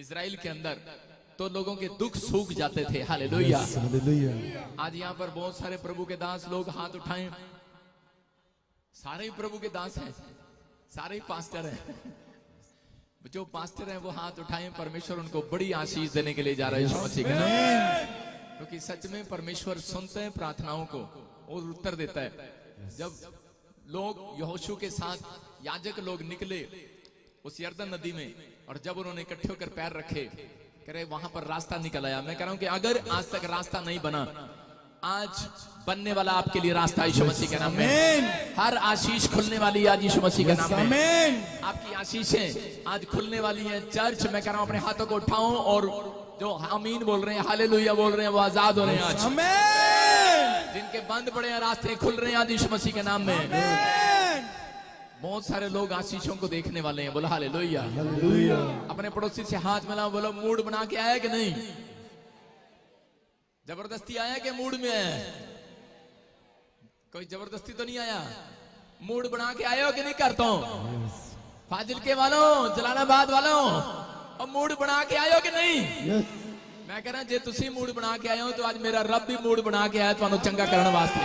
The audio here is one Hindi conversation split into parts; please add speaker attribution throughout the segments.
Speaker 1: इजराइल के अंदर, तो लोगों के दुख सूख जाते थे। हालेलुया। आज यहाँ पर बहुत सारे प्रभु के दास लोग हाथ उठाएं, सारे ही प्रभु के दास हैं, सारे ही पास्टर हैं। जो पास्टर हैं वो हाथ उठाएं, परमेश्वर उनको बड़ी आशीष देने के लिए जा रहे हैं यीशु मसीह के नाम। क्योंकि सच में परमेश्वर सुनते हैं प्रार्थनाओं को और उत्तर देता है। जब लोग यहोशू के साथ याजक लोग निकले उस यरदन नदी में, और जब उन्होंने इकट्ठे होकर पैर रखे, कह रहे वहां पर रास्ता निकल आया। मैं कह रहा हूं कि अगर आज तक रास्ता नहीं बना, आज बनने वाला आपके लिए रास्ता यीशु मसीह के नाम में। हर आशीष खुलने वाली आज यीशु मसीह के नाम में। आपकी आशीषें आज खुलने वाली हैं। चर्च, मैं कह रहा हूं अपने हाथों को उठाओ, और जो आमीन बोल रहे हैं, हालेलुया बोल रहे हैं, वो आजाद हो रहे हैं आज। जिनके बंद पड़े हैं रास्ते खुल रहे हैं आज यीशु मसीह के नाम में। बहुत सारे लोग आशीषों को देखने वाले हैं। बोलो हालेलुया। अपने पड़ोसी से हाथ मिलाओ, बोलो मूड बना के आया कि नहीं? जबरदस्ती आया कि मूड में है? कोई जबरदस्ती तो नहीं आया, मूड बना के आए हो कि नहीं? करता हूं फाजिल के वालों, जलालाबाद वालों, और मूड बना के आए हो कि नहीं? मैं कह रहा जे तुसी मूड बना के आए हो, तो आज मेरा रब भी मूड बना के आया तुहानू चंगा करने वास्ते।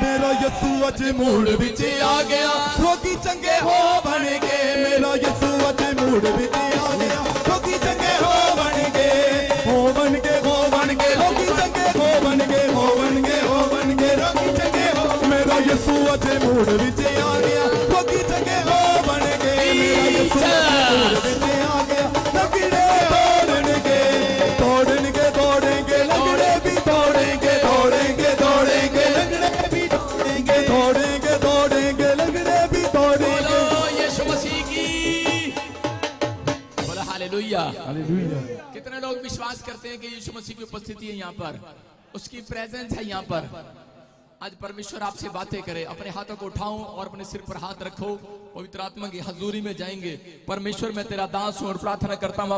Speaker 2: मेरा यसू अज मूड विच आ गया, रोगी चंगे हो बन गए। मेरा यसू अज मूड विच आ गया, रोगी चंगे हो बन गए, हो बन के, हो बन के, रोगी चंगे हो बन गए, हो बन के, हो बन के, रोगी चंगे हो। मेरा यसू अज मूड विच आ गया, रोगी चंगे हो बन गए। मेरा यसू मूड विच आ गया, लंगड़े तोड़नगे, तोड़नगे, तोड़ेंगे, लंगड़े भी तोड़ेंगे, तोड़ेंगे, तोड़ेंगे, लंगड़े भी तोड़ेंगे, तोड़ेंगे, तोड़ेंगे, लंगड़े भी तोड़ेंगे।
Speaker 1: यीशु मसीह की बोलो हालेलुया। कितने लोग विश्वास करते हैं कि यीशु मसीह की उपस्थिति है यहाँ पर, उसकी प्रेजेंस है यहाँ पर। आज परमेश्वर आपसे बातें करे। अपने हाथों को उठाओ और अपने सिर पर हाथ रखो, पवित्र आत्मा की हजूरी में जाएंगे। परमेश्वर मैं तेरा दास हूं और प्रार्थना करता हूं,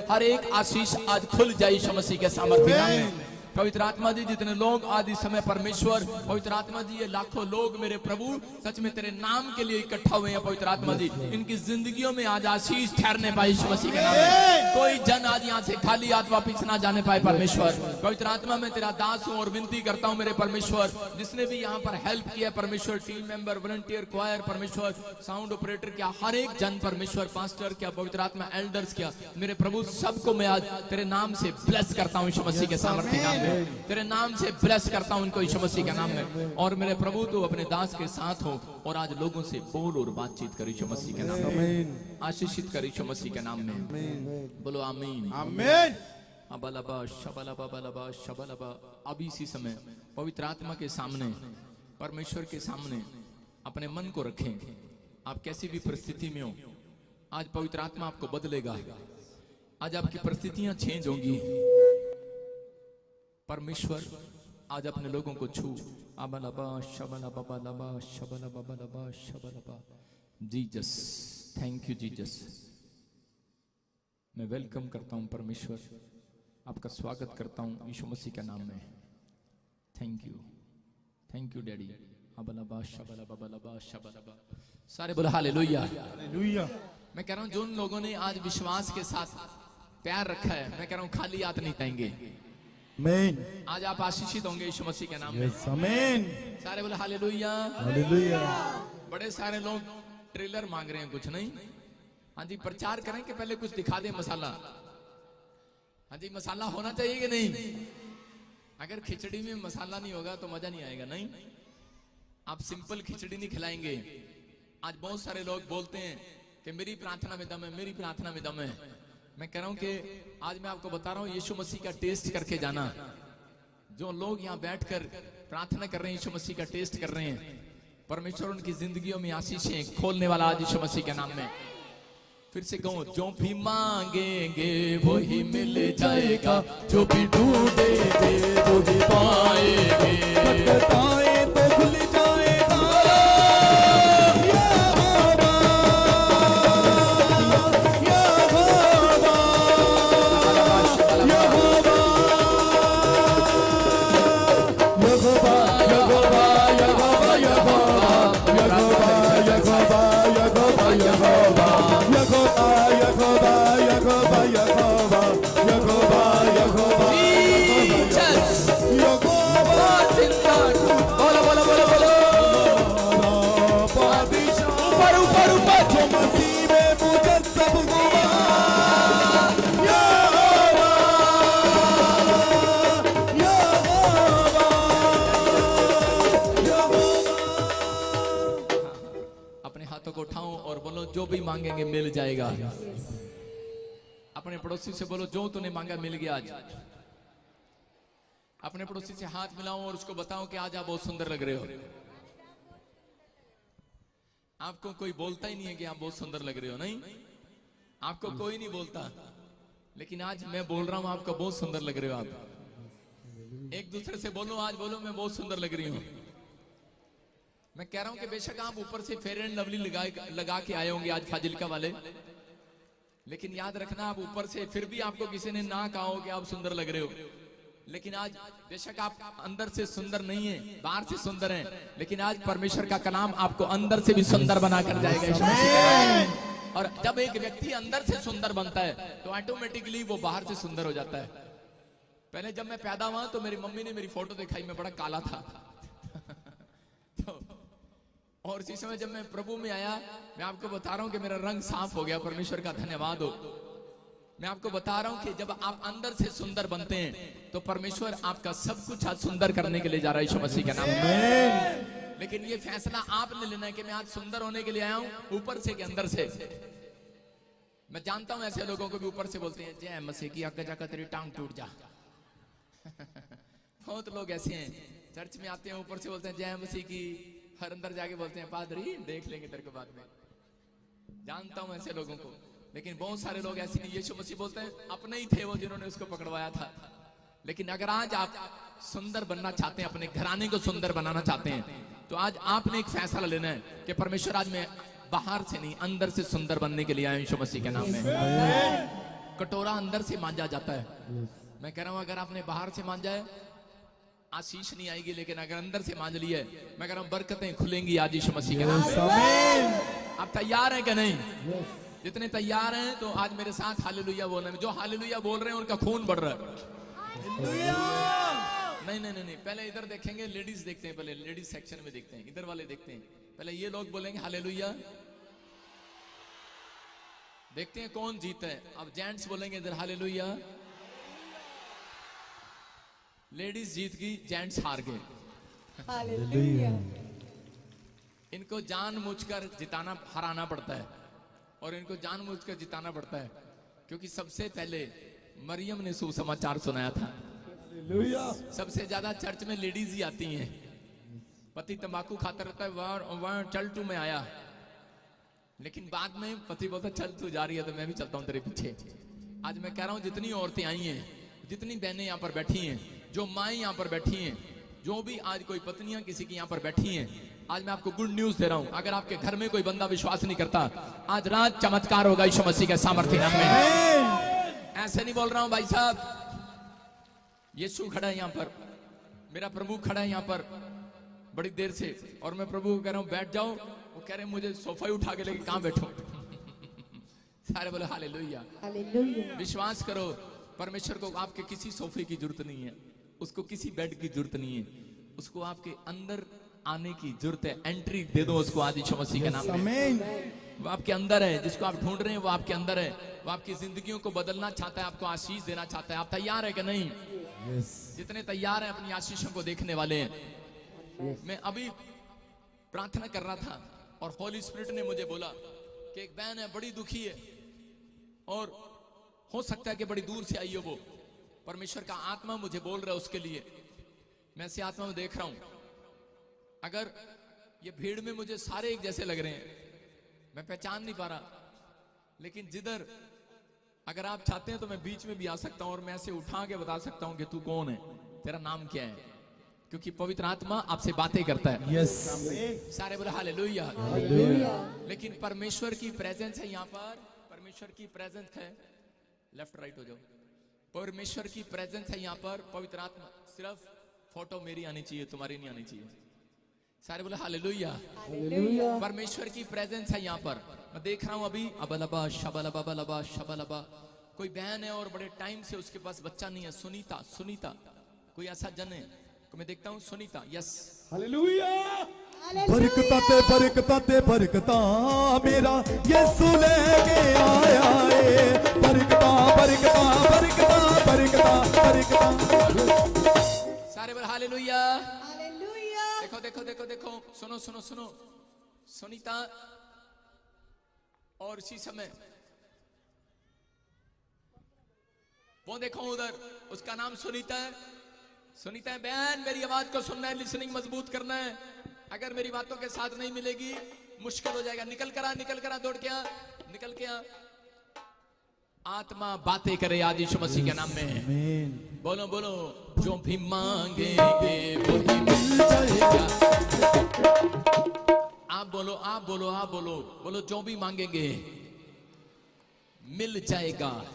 Speaker 1: हर एक आशीष आज खुल जाए यीशु मसीह के सामर्थ्य नाम में। पवित्र आत्मा जी, जितने लोग आज इस समय परमेश्वर, पवित्र आत्मा जी, ये लाखों लोग मेरे प्रभु सच में तेरे नाम के लिए इकट्ठा हुए हैं। पवित्र आत्मा जी, इनकी जिंदगियों में आज आशीष ठहरने पाए यीशु मसीह के नाम में। कोई जन आज यहाँ से खाली हाथ वापिस ना जाने पाए। परमेश्वर पवित्र आत्मा में तेरा दास हूँ और विनती करता हूँ मेरे परमेश्वर, जिसने भी यहाँ पर हेल्प किया परमेश्वर, टीम मेंबर, वॉलंटियर, क्वायर, परमेश्वर, साउंड ऑपरेटर, क्या हर एक जन परमेश्वर, पास्टर क्या, पवित्र आत्मा एल्डर्स क्या, मेरे प्रभु सबको मैं आज तेरे नाम से ब्लेस करता हूँ यीशु मसीह के सामर्थ्य नाम में। तेरे नाम से ब्लेस करता हूं उनको यीशु मसीह के नाम में। और मेरे प्रभु तो अपने दास के साथ हो और आज लोगों से बोल और बातचीत कर यीशु मसीह के नाम में। आशीषित कर यीशु मसीह के नाम में। बोलो आमीन आमीन। अबलबा शबलबा बलबा शबलबा। अभी इसी समय पवित्र आत्मा के सामने, परमेश्वर के सामने अपने मन को रखें। आप कैसी भी परिस्थिति में हो, आज पवित्र आत्मा आपको बदलेगा। आज आपकी परिस्थितियां चेंज होंगी। परमेश्वर आज अपने लोगों को छू। अबलबा शबलबा बलबा शबलबा बलबा शबलबा। Jesus, thank you Jesus. मैं वेलकम करता हूं परमेश्वर, आपका स्वागत करता हूं यीशु मसीह के नाम में। Thank you daddy. अबलबा शबलबा बलबा शबलबा। सारे बोलो हालेलुया हालेलुया। मैं कह रहा हूं जिन लोगों ने आज विश्वास के साथ प्यार रखा है, मैं कह रहा हूं खाली हाथ नहीं जाएंगे। आज आप आशीषित होंगे यीशु मसीह के नाम में। सारे बोले हालेलुया हालेलुया। बड़े सारे लोग ट्रेलर मांग रहे हैं, कुछ नहीं। हाँ जी, प्रचार करें कि पहले कुछ दिखा दें मसाला। हाँ जी, मसाला होना चाहिए कि नहीं? अगर खिचड़ी में मसाला नहीं होगा तो मजा नहीं आएगा। नहीं, आप सिंपल खिचड़ी नहीं खिलाएंगे। आज बहुत सारे लोग बोलते हैं कि मेरी प्रार्थना में दम है, मेरी प्रार्थना में दम है। मैं कह रहा हूं कि आज मैं आपको बता रहा हूं, यीशु मसीह का टेस्ट करके जाना। जो लोग यहाँ बैठकर प्रार्थना कर रहे हैं, यीशु मसीह का टेस्ट कर रहे हैं, परमेश्वर उनकी जिंदगियों में आशीषें खोलने वाला आज यीशु मसीह के नाम में। फिर से कहूं, जो भी मांगेंगे वो ही मिल जाएगा, जो भी ढूंढेंगे वो ही पाएंगे, पाए तो खुल जाएगा। Yehova बोलो जो भी मांगेंगे मिल जाएगा। अपने पड़ोसी से बोलो जो तूने मांगा मिल गया आज। अपने पड़ोसी से हाथ मिलाओ और उसको बताओ कि आज आप बहुत सुंदर लग रहे हो। आपको कोई बोलता ही नहीं है कि आप बहुत सुंदर लग रहे हो, नहीं, आपको कोई नहीं बोलता, लेकिन आज मैं बोल रहा हूं आपको बहुत सुंदर लग रहे हो। आप एक दूसरे से बोलो, आज बोलो मैं बहुत सुंदर लग रही हूं। मैं कह रहा हूं कि बेशक आप ऊपर से फेयर एंड लवली लगा के आए होंगे आज फाजिल्का वाले, लेकिन याद रखना आप ऊपर से फिर भी आपको किसी ने ना कहा हो कि आप सुंदर लग रहे हो, लेकिन आज बेशक आप अंदर से सुंदर नहीं है, बाहर से सुंदर हैं, लेकिन आज परमेश्वर का कलाम आपको अंदर से भी सुंदर बना कर जाएगा। और जब एक व्यक्ति अंदर से सुंदर बनता है तो ऑटोमेटिकली वो बाहर से सुंदर हो जाता है। पहले जब मैं पैदा हुआ तो मेरी मम्मी ने मेरी फोटो दिखाई, मैं बड़ा काला था तो, और इसी समय जब मैं प्रभु में आया, मैं आपको बता रहा हूं कि मेरा रंग साफ हो गया, परमेश्वर का धन्यवाद हो। मैं आपको बता रहा हूं कि जब आप अंदर से सुंदर बनते हैं तो परमेश्वर आपका सब कुछ आज सुंदर करने के लिए जा रहा है यीशु मसीह के नाम में। लेकिन ये फैसला आपने लेना है कि मैं आज सुंदर होने के लिए आया हूं, ऊपर से कि अंदर से। मैं जानता हूं ऐसे लोगों को भी ऊपर से बोलते हैं जय मसीह की, आगे जाकर तेरी टांग टूट जा बहुत लोग ऐसे हैं, चर्च में आते हैं ऊपर से बोलते हैं जय मसीह की, हर अंदर जाके बोलते हैं पादरी देख लेंगे तेरे को बाद में। जानता हूं ऐसे लोगों को, लेकिन बहुत सारे लोग ऐसे नहीं। यीशु मसीह बोलते हैं अपने ही थे वो जिन्होंने उसको पकड़वाया था। लेकिन अगर आज आप सुंदर बनना चाहते हैं, अपने घराने को सुंदर बनाना चाहते हैं, तो आज आपने एक फैसला लेना है कि परमेश्वर आज मैं बाहर से नहीं अंदर से सुंदर बनने के लिए आया यीशु मसीह के नाम में। कटोरा अंदर से मांजा जाता है। मैं कह रहा हूं अगर आपने बाहर से मांजा है आशीष नहीं आएगी, लेकिन अगर अंदर से मांज लिया है, मैं कह रहा हूं बरकतें खुलेंगी आज यीशु मसीह के नाम में। आप तैयार हैं कि नहीं? जितने तैयार हैं तो आज मेरे साथ हालेलुया बोलना है। जो हालेलुया बोल रहे हैं उनका खून बढ़ रहा है। नहीं नहीं नहीं, पहले इधर देखेंगे, लेडीज देखते हैं, पहले लेडीज सेक्शन में देखते हैं, इधर वाले देखते हैं। पहले ये लोग बोलेंगे हालेलुया, देखते हैं कौन जीता है। अब जेंट्स बोलेंगे इधर हालेलुया, लेडीज जीत गई, जेंट्स हार गए।
Speaker 3: हालेलुया।
Speaker 1: इनको जानबूझकर जिताना हराना पड़ता है, और इनको जानबूझकर जिताना पड़ता है, क्योंकि सबसे पहले मरियम ने सुसमाचार सुनाया था। सबसे ज्यादा चर्च में लेडीज ही आती हैं। पति तंबाकू खाता रहता है, वहां चल तू मैं आया, लेकिन बाद में पति बोलता चल तू जा रही है तो मैं भी चलता हूं तेरे पीछे। आज मैं कह रहा हूं जितनी औरतें आई हैं, जितनी बहनें यहाँ पर बैठी हैं, जो माएँ यहाँ पर बैठी हैं, जो भी आज कोई पत्नियां किसी की यहाँ पर बैठी हैं, आज मैं आपको गुड न्यूज दे रहा हूं। अगर आपके घर में कोई बंदा विश्वास नहीं करता, आज रात चमत्कार होगा यीशु मसीह के सामर्थ्य नाम में। ऐसे नहीं बोल रहा हूं भाई साहब, यीशु खड़ा है यहाँ पर, मेरा प्रभु खड़ा है यहाँ पर बड़ी देर से, और मैं प्रभु को कह रहा हूं बैठ जाओ, वो कह रहे हैं मुझे सोफा ही उठा के लेके कहां बैठो सारे बोले हालेलुया।
Speaker 3: हालेलुया।
Speaker 1: विश्वास करो, परमेश्वर को आपके किसी सोफे की जरूरत नहीं है, उसको किसी बेड की जरूरत नहीं है, उसको आपके अंदर आने की जरूरत है। एंट्री दे दो उसको आज यीशु मसीह के नाम में। वो आपके अंदर है, जिसको आप ढूंढ रहे हैं वो आपके अंदर है। वो आपकी जिंदगियों को बदलना चाहता है, आपको आशीष देना चाहता है। आप तैयार है कि नहीं? जितने तैयार हैं अपनी आशीषों को देखने वाले हैं। मैं अभी प्रार्थना कर रहा था और होली स्पिरिट ने मुझे बोला कि एक बहन है बड़ी दुखी है, और हो सकता है कि बड़ी दूर से आई हो वो। परमेश्वर का आत्मा मुझे बोल रहा है उसके लिए। मैं ऐसी आत्मा में देख रहा हूं, अगर ये भीड़ में मुझे सारे एक जैसे लग रहे हैं, मैं पहचान नहीं पा रहा, लेकिन जिधर अगर आप चाहते हैं तो मैं बीच में भी आ सकता हूं और मैं ऐसे उठा के बता सकता हूं कि तू कौन है, तेरा नाम क्या है, क्योंकि पवित्र आत्मा आपसे बातें करता है।
Speaker 2: यस।
Speaker 1: सारे बोले हालेलुया। लेकिन परमेश्वर की प्रेजेंस है यहाँ पर, परमेश्वर की प्रेजेंस है। लेफ्ट राइट हो जाओ। परमेश्वर की प्रेजेंस है यहाँ पर, पवित्र आत्मा। सिर्फ फोटो मेरी आनी चाहिए, तुम्हारी नहीं आनी चाहिए। सारे बोले हालेलुया। परमेश्वर की प्रेजेंस है यहाँ पर। मैं देख रहा हूँ अभी अबलबा शबलबा बलबा शबलबा, कोई बहन है और बड़े टाइम से उसके पास बच्चा नहीं है। सुनीता, सुनीता कोई ऐसा जन है को मैं देखता हूँ। Sunita, yes
Speaker 2: hallelujah. बरकता ते बरकता ते बरकता मेरा यीशु लेके आया है। बरकता बरकता बरकता बरकता बरकता।
Speaker 1: सारे बोले हालेलुया। देखो देखो देखो देखो, सुनो सुनो सुनो। सुनीता और इसी समय वो देखो उधर, उसका नाम सुनीता है। सुनीता है, बहन मेरी आवाज को सुनना है, लिसनिंग मजबूत करना है। अगर मेरी बातों के साथ नहीं मिलेगी मुश्किल हो जाएगा। निकल कर आ, दौड़ के आ, निकल के आ। आत्मा बातें करे आज यीशु मसीह के नाम में। बोलो बोलो, जो भी मांगेंगे वही मिल जाएगा। आप बोलो, आप बोलो, आप बोलो, बोलो, जो भी मांगेंगे मिल जाएगा।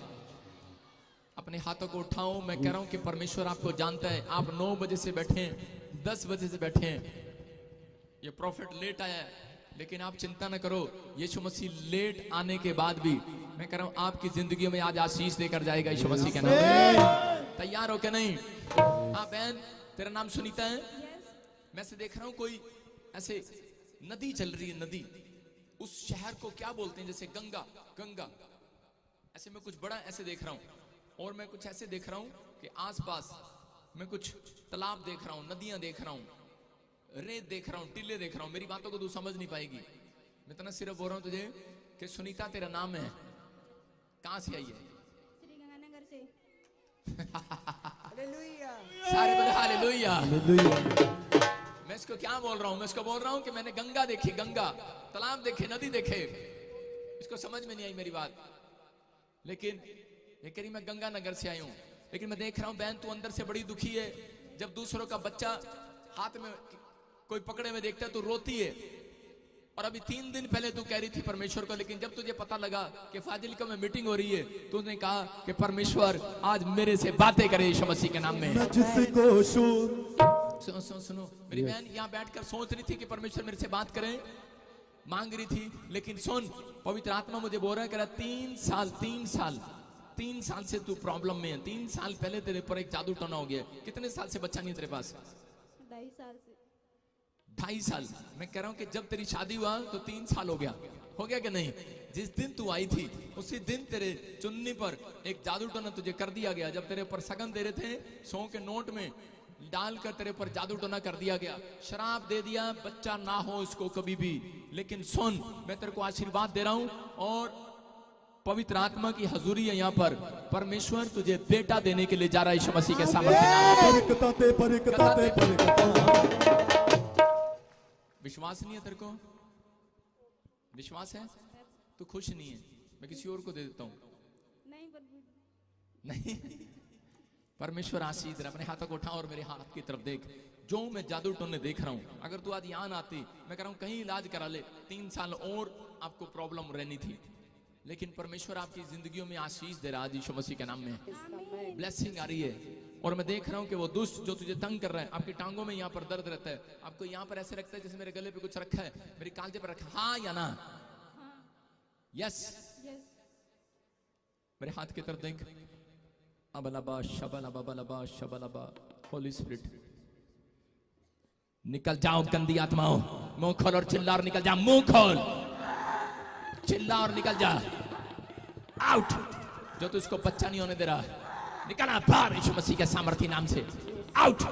Speaker 1: अपने हाथों को उठाओ। मैं कह रहा हूं कि परमेश्वर आपको जानता है। आप 9 बजे से बैठे हैं, 10 बजे से बैठे हैं। ये प्रॉफिट लेट आया है, लेकिन आप चिंता न करो। यीशु मसीह लेट आने के बाद भी मैं कह रहा हूं आपकी जिंदगी में आज आशीष देकर जाएगा यीशु मसीह के नाम में। तैयार हो क्या? नहीं? हाँ बहन, तेरा नाम सुनीता है। मैं से देख रहा हूं कोई ऐसे नदी चल रही है। नदी, उस शहर को क्या बोलते हैं? जैसे गंगा, गंगा ऐसे मैं कुछ बड़ा ऐसे देख रहा हूं। और मैं कुछ ऐसे देख रहा हूं कि आसपास मैं कुछ तालाब देख रहा हूं, नदियां देख रहा हूं, रेत देख रहा हूं, टीले देख रहा हूं। मेरी बातों को तू समझ नहीं पाएगी। मैं इतना सिर्फ बोल रहा हूं तुझे कि सुनीता तेरा नाम है। कहां से आई है?
Speaker 3: श्री गंगानगर से। हालेलुया।
Speaker 1: सारे बोले हालेलुया।
Speaker 2: हालेलुया।
Speaker 1: मैं इसको क्या बोल रहा हूं? मैं इसको बोल रहा हूं कि मैंने गंगा देखी, गंगा, तालाब देखे, नदी देखे। इसको समझ में नहीं आई मेरी बात। लेकिन ये करी मैं गंगानगर से आई हूं। लेकिन मैं देख रहा हूं बहन, तू अंदर से बड़ी दुखी है। जब दूसरों का बच्चा हाथ में कोई पकड़े में देखता है तो रोती है। और अभी 3 दिन पहले तू कह रही थी परमेश्वर को, लेकिन जब तुझे पता लगा कि फाजिलका में मीटिंग हो रही है, तूने कहा कि परमेश्वर आज मेरे से बातें करे यीशु मसीह के नाम में। सुनो सुनो सुनो, मेरी बहन यहाँ बैठकर सोच रही थी कि परमेश्वर मेरे से बात करे, मांग रही थी। लेकिन सुन, पवित्र आत्मा मुझे बोल रहा है, कह रहा 3 साल से तू प्रॉब्लम में है। 3 साल पहले तेरे पर एक जादू टोना हो गया। कितने साल से बच्चा नहीं तेरे पास?
Speaker 3: 2.5 साल से।
Speaker 1: 2.5 साल। मैं कह रहा हूं कि जब तेरी शादी हुआ तो 3 साल हो गया कि नहीं? जिस दिन तू आई थी उसी दिन तेरे चुन्नी पर एक जादू टोना तुझे कर दिया गया। जब तेरे पर सगन दे रहे थे, 100 के नोट में डालकर तेरे पर जादू टोना कर दिया गया। शराब दे दिया, बच्चा ना हो इसको कभी भी। लेकिन सुन, मैं तेरे को आशीर्वाद दे रहा हूं और पवित्र आत्मा की हजूरी है यहाँ पर। परमेश्वर तुझे बेटा देने के लिए जा रहा है यीशु मसीह के सामर्थ्य नाम। विश्वास नहीं है तेरे को? विश्वास है? तू खुश नहीं है? मैं किसी और को दे देता हूँ। नहीं, परमेश्वर आशीष दे रहा। अपने हाथों को उठा और मेरे हाथ की तरफ देख। जो मैं जादू टोने देख रहा हूँ, अगर तू आज यहाँ ना आती, मैं कह रहा हूँ कहीं इलाज करा ले। 3 साल और आपको प्रॉब्लम रहनी थी, लेकिन परमेश्वर आपकी जिंदगियों में आशीष दे रहा है यीशु मसीह के नाम में। ब्लेसिंग आ रही है। और मैं देख रहा हूं कि वो दुष्ट जो तुझे तंग कर रहा है, आपकी टांगों में यहाँ पर दर्द रहता है, आपको यहाँ पर ऐसे लगता है जैसे मेरे गले पे कुछ रखा है, मेरी कांधे पर रखा। हाँ या ना? यस। मेरे हाथ की तरफ देख। अबलबा शबलबा बलबा शबलबा। होली स्पिरिट निकल जाओ गंदी आत्माओं। मुंह खोल और चिल्ला और निकल जा। मुंह खोल, चिल्ला और निकल जा। आउट। जो तू इसको बच्चा नहीं होने दे रहा, निकला बाहर यीशु मसीह के सामर्थी नाम से। आउट।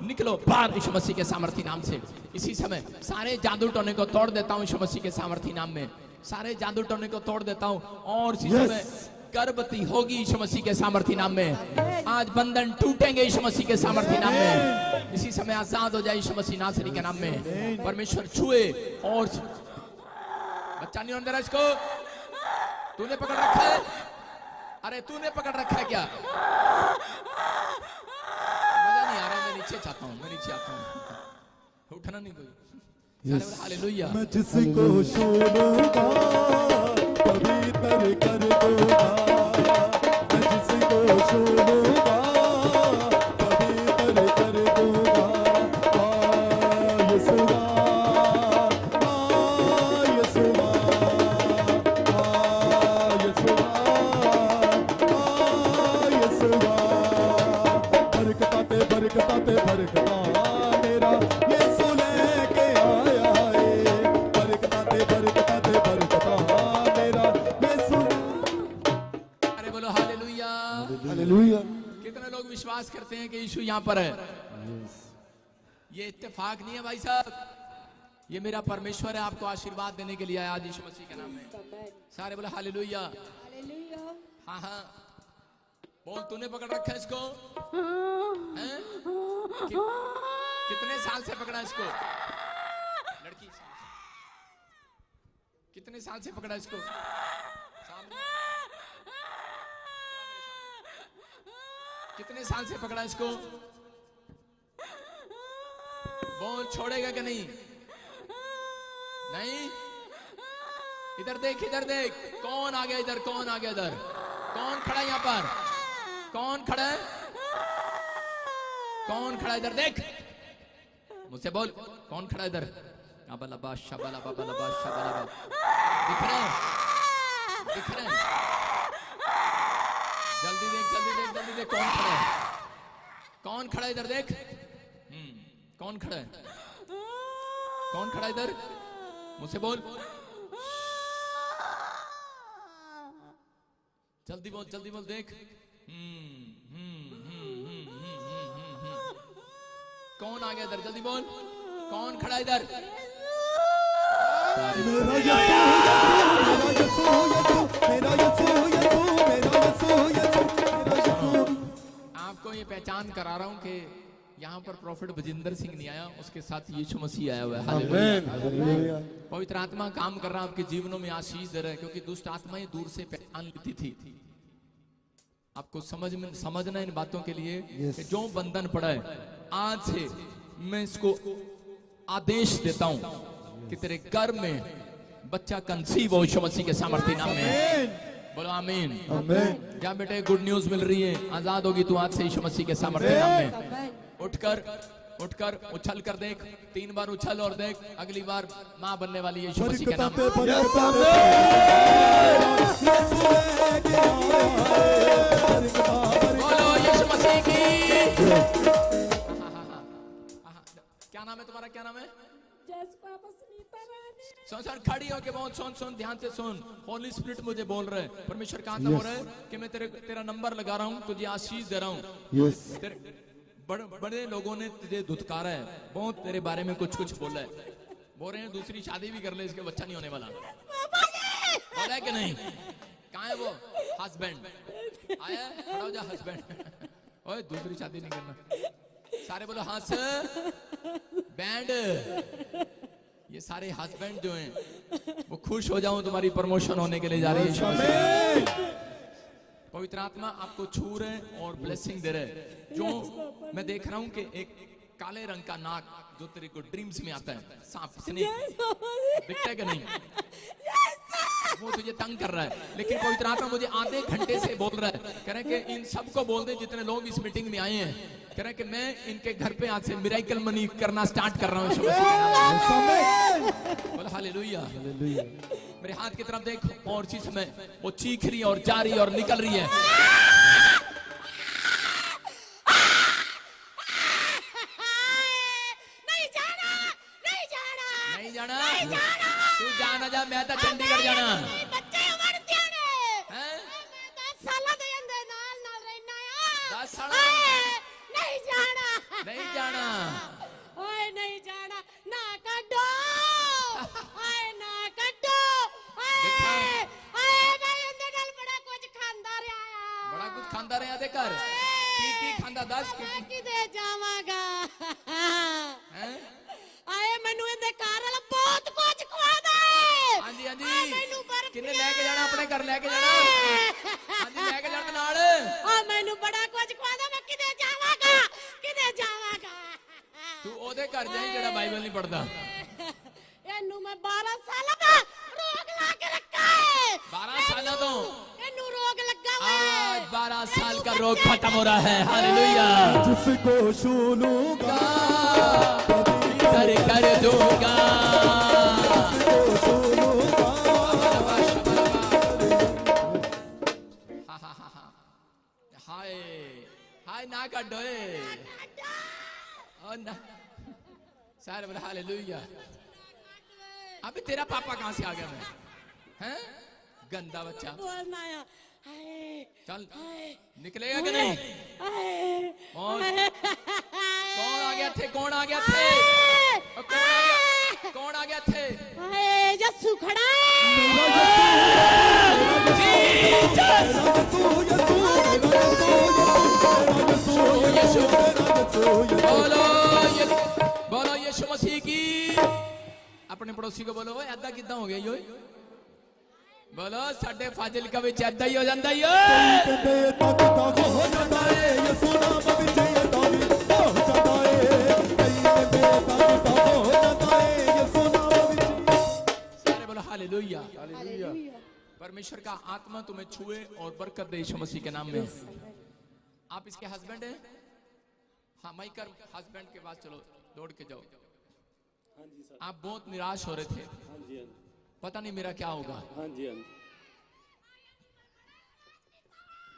Speaker 1: निकलो बाहर यीशु मसीह के सामर्थी नाम से। इसी समय सारे जादू टोने को तोड़ देता हूं यीशु मसीह के सामर्थी नाम में। सारे जादू टोने को तोड़ देता हूं और इसी समय गर्भवती होगी यीशु मसीह के सामर्थी नाम में। आज बंधन टूटेंगे यीशु मसीह के सामर्थी नाम में। इसी समय आजाद हो जाए यीशु मसीह नासरी के नाम में। परमेश्वर छुए और बच्चा नहीं होने दे रहा इसको। तूने पकड़ रखा है? अरे तूने पकड़ रखा है क्या? मजा नहीं आ रहा। मैं नीचे चाहता हूँ, मैं नीचे आता हूँ। उठना नहीं कोई। हालेलुया।
Speaker 2: मैं जिसको छूऊंगा पवित्र कर दूंगा। मैं जिसको छूऊंगा पवित्र कर दूंगा। यीशुआ, यीशुआ, यीशुआ, यीशुआ। बरकताते बरकताते बरकता मेरा यीशु लेके आया है। बरकताते बरकताते बरकता मेरा यीशु।
Speaker 1: अरे बोलो हालेलुया।
Speaker 2: हालेलुया।
Speaker 1: कितने लोग विश्वास करते हैं कि यीशु यहाँ पर है? ये इत्तेफाक नहीं है भाई साहब। ये मेरा परमेश्वर है, आपको आशीर्वाद देने के लिए आया आज यीशु मसीह के नाम में। सारे बोले हालेलुया।
Speaker 3: हालेलुया।
Speaker 1: हाँ हाँ बोल, तूने पकड़ रखा है इसको? हैं? कितने साल से पकड़ा इसको? लड़की कितने साल से पकड़ा इसको? कितने साल से पकड़ा इसको? बोल, छोड़ेगा कि नहीं? नहीं? इधर देख, इधर देख, कौन आ गया इधर? कौन आ गया इधर? कौन खड़ा है यहाँ पर? कौन खड़ा है? कौन खड़ा है इधर? देख, मुझसे बोल, कौन खड़ा है इधर? अबलबा शबलबा बलबा शबलबा, दिख रहे हैं? दिख रहे हैं? जल्दी देख, जल्दी देख, जल्दी देख, कौन खड़ा है? कौन खड़ा है इधर? देख, कौन खड़ा है? कौन खड़ा है इधर? मुझसे बोल, जल्दी बोल, जल्दी बोल, देख। कौन आ गया इधर? जल्दी बोल, कौन खड़ा है इधर?
Speaker 2: मेरा यीशु, मेरा यीशु, मेरा यीशु, मेरा यीशु, मेरा यीशु।
Speaker 1: आपको ये पहचान करा रहा हूं कि यहाँ पर प्रॉफिट बजिंदर सिंह नहीं आया, उसके साथ यीशु मसीह आया हुआ है। हालेलुया। पवित्र आत्मा काम कर रहा है आपके जीवनों में, आशीष दे रहा है, क्योंकि दुष्ट आत्माएं दूर से पहचान लेती थी। आपको समझना इन बातों के लिए कि जो बंधन पड़ा है, आज से मैं इसको आदेश देता हूं कि तेरे गर्भ में बच्चा कंसीव हो यीशु मसीह के सामर्थ्य नाम में। बोलो आमीन।
Speaker 2: आमीन।
Speaker 1: क्या बेटे, गुड न्यूज मिल रही है, आजाद होगी तू आज से यीशु मसीह के सामर्थ्य नाम में। उठकर उठकर उछल कर देख, 3 बार उछल और देख, अगली बार माँ बनने वाली है यीशु मसीह के नाम में। बोलो यीशु मसीह की। क्या नाम है तुम्हारा? क्या नाम है? सुन सुन, खड़ी होके बहुत सुन सुन, ध्यान से सुन। होली स्पिरिट मुझे बोल रहे हैं, परमेश्वर का आत्मा बोल रहा है कि मैं तेरा नंबर लगा रहा हूँ, तुझे आशीष दे रहा हूँ। बड़े लोगों ने तुझे धुतकारा है, बहुत तेरे बारे में कुछ कुछ बोला है, बोल रहे हैं दूसरी शादी भी कर ले, इसके बच्चा नहीं होने वाला। बोला है कि नहीं? कहाँ है वो हस्बैंड? आया? खड़ा हो जा हस्बैंड। ओए, दूसरी शादी नहीं करना। सारे बोलो हंस बैंड। ये सारे हस्बैंड जो हैं वो खुश हो जाओ, तुम्हारी प्रमोशन होने के लिए जा रही है। पवित्र आत्मा आपको छू रहे और ब्लेसिंग दे रहे। जो मैं देख रहा हूं कि एक काले रंग का नाग जो तेरे को ड्रीम्स में आता है, सांप स्नेक, दिखता है कि नहीं? वो तुझे तंग कर रहा है, लेकिन पवित्र आत्मा मुझे आधे घंटे से बोल रहा है, कह रहे कि इन सबको बोल दे जितने लोग इस मीटिंग में आए हैं, कह रहे कि मैं इनके घर पे आज से मिरेकल मनी करना स्टार्ट कर रहा हूँ। बोलो हालेलुया। मेरे हाथ की तरफ देख, और इसी समय वो चीख रही है और जा रही है और निकल रही है। नहीं जाना, तू जाना जा, मैं तो चंडीगढ़ जाना।
Speaker 4: बच्चे उमड़ दियाने हैं, 10 साल दे अंदर नाल रहना है।
Speaker 1: 10 साल
Speaker 4: नहीं जाना,
Speaker 1: नहीं जाना,
Speaker 4: ओए नहीं जाना, ना कड्डो, ओए ना कड्डो, ओए भाई अंदर नाल बड़ा कुछ खांदा रहा है,
Speaker 1: बड़ा कुछ खांदा रहा दे कर। की खांदा? 10
Speaker 4: की दे जावांगा
Speaker 1: हैं?
Speaker 4: आए मैनू इंदे घर वाला बहुत कुछ खवादा है।
Speaker 1: हां जी, हां जी, किन्ने लेके जाना? अपने घर लेके जाना। हां जी, लेके जाना नाल।
Speaker 4: आ मैनू बड़ा कुछ खवादा, मैं किदे जावांगा, किदे जावांगा।
Speaker 1: तू ओदे घर जाई जेड़ा बाइबल नहीं पढ़दा।
Speaker 4: एनू मैं 12 साल दा रोग ला के रखा है।
Speaker 1: 12 साल तो
Speaker 4: एनू रोग लगा हुआ है।
Speaker 1: आज 12 साल का रोग खत्म हो रहा है। हालेलुया।
Speaker 2: जिसको छू लूंगा
Speaker 1: कर कर दूंगा, हाय हाय ना काटो सारे बोले हालेलुया। अबे तेरा पापा कहां से आ गया? मैं हैं गंदा बच्चा।
Speaker 4: बोलना है हाय
Speaker 1: चल निकलेगा कि नहीं? कौन आ गया थे? कौन आ गया थे? कौन आ गया? कौन आ गया थे?
Speaker 4: हाय जस्सू खड़ा है।
Speaker 1: बोलो यीशु मसीह की। अपने पड़ोसी को बोलो ऐदा किदा हो गया यो? बोलो साडे फाजिलका विच ऐदा ही हो जांदा ही। सारे बोलो हालेलुया। परमेश्वर का आत्मा तुम्हें छुए और बरकत दे यीशु मसीह के नाम में। आप इसके हस्बैंड हैं? हाँ माइकर हस्बैंड के पास चलो, दौड़ के जाओ। आप बहुत निराश हो रहे थे, पता नहीं मेरा क्या होगा।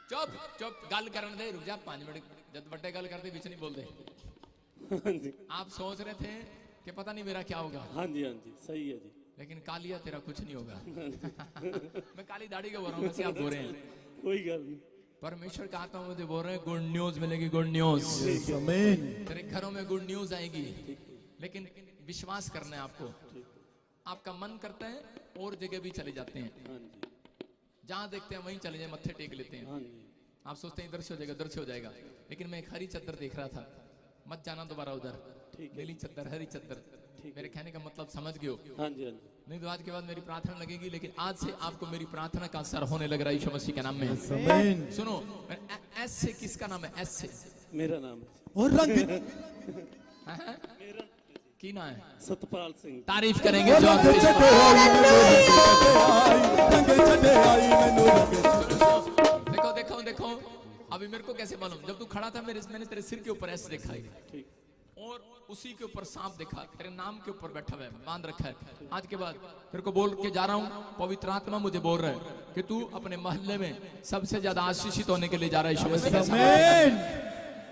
Speaker 1: चुप चुप गल करने दे, रुक जा 5 मिनट। जब बड़े गल करते बीच नहीं बोलते। आप सोच रहे थे कि पता नहीं मेरा क्या होगा।
Speaker 5: हाँ जी सही है जी।
Speaker 1: लेकिन कालिया तेरा कुछ नहीं होगा। मैं काली दाढ़ी का बोल रहा हूँ, वैसे आप बोल रहे हैं।
Speaker 5: कोई गल नहीं।
Speaker 1: परमेश्वर का आत्मा मुझे बोल रहे हैं गुड न्यूज मिलेगी, गुड न्यूज। तेरे घरों में गुड न्यूज आएगी, लेकिन विश्वास करना है आपको। आपका मन करता है और जगह भी चले जाते हैं, जहां देखते हैं वहीं चले जाए, मत्थे टेक लेते हैं। आप सोचते हैं इधर से हो जाएगा, उधर से हो जाएगा। लेकिन मैं एक हरी चद्दर देख रहा था, मत जाना दोबारा उधर। नीली चद्दर, हरी चद्दर, मेरे कहने का मतलब समझ गए हो? नहीं तो आज के बाद मेरी प्रार्थना लगेगी, लेकिन आज से आपको मेरी प्रार्थना का असर होने लग रहा है यीशु मसीह के नाम में। सुनो, एस से किसका नाम है? एस से
Speaker 5: मेरा नाम है।
Speaker 2: और रंग
Speaker 1: की ना है?
Speaker 5: सतपाल सिंह।
Speaker 1: तारीफ करेंगे जो देखो देखो देखो, अभी मेरे को कैसे मालूम? जब तू खड़ा था मैंने तेरे सिर के ऊपर एस देखा है, और उसी के ऊपर सांप देखा, तेरे नाम के ऊपर बैठा हुआ है, बांध रखा है। आज के बाद तेरे को बोल के जा रहा हूँ, पवित्र आत्मा मुझे बोल रहा है कि तू अपने मोहल्ले में सबसे ज्यादा आशीषित होने के लिए जा रहा है।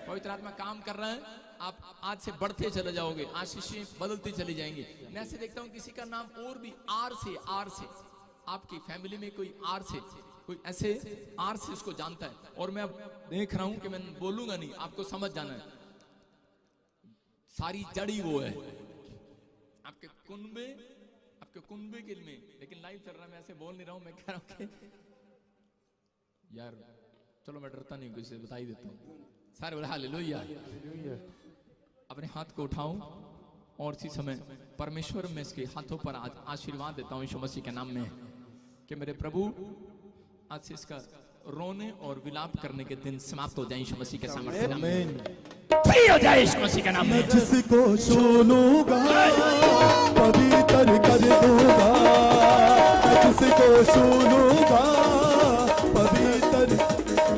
Speaker 1: पवित्र आत्मा काम कर रहा है, आप आज से बढ़ते चले जाओगे, आशीषें बदलती चली जाएंगी। मैं ऐसे देखता हूँ किसी का नाम और भी आर से आपकी फैमिली में कोई आर से, कोई ऐसे आर से उसको जानता है। और मैं अब देख रहा हूँ कि मैं बोलूंगा नहीं, आपको समझ जाना है। सारी जड़ी वो है आपके कुनबे के में। लेकिन लाइव चल रहा है, मैं ऐसे बोल नहीं रहा हूं। मैं कह रहा हूं कि यार चलो, मैं डरता नहीं, किसी से बता ही देता हूं। सारे बोले हालेलुया। अपने हाथ को उठाऊं और इसी समय परमेश्वर में इसके हाथों पर आज आशीर्वाद देता हूं यीशु मसीह के नाम में कि मेरे प्रभु आज से इसका रोने और विलाप करने के दिन समाप्त हो जाए यीशु मसीह के सामर्थ्य नाम में। फ्री हो जाए यीशु मसीह के नाम में।
Speaker 2: जिसको छूलूंगा पवित्र कर दूंगा, जिसको छूलूंगा पवित्र।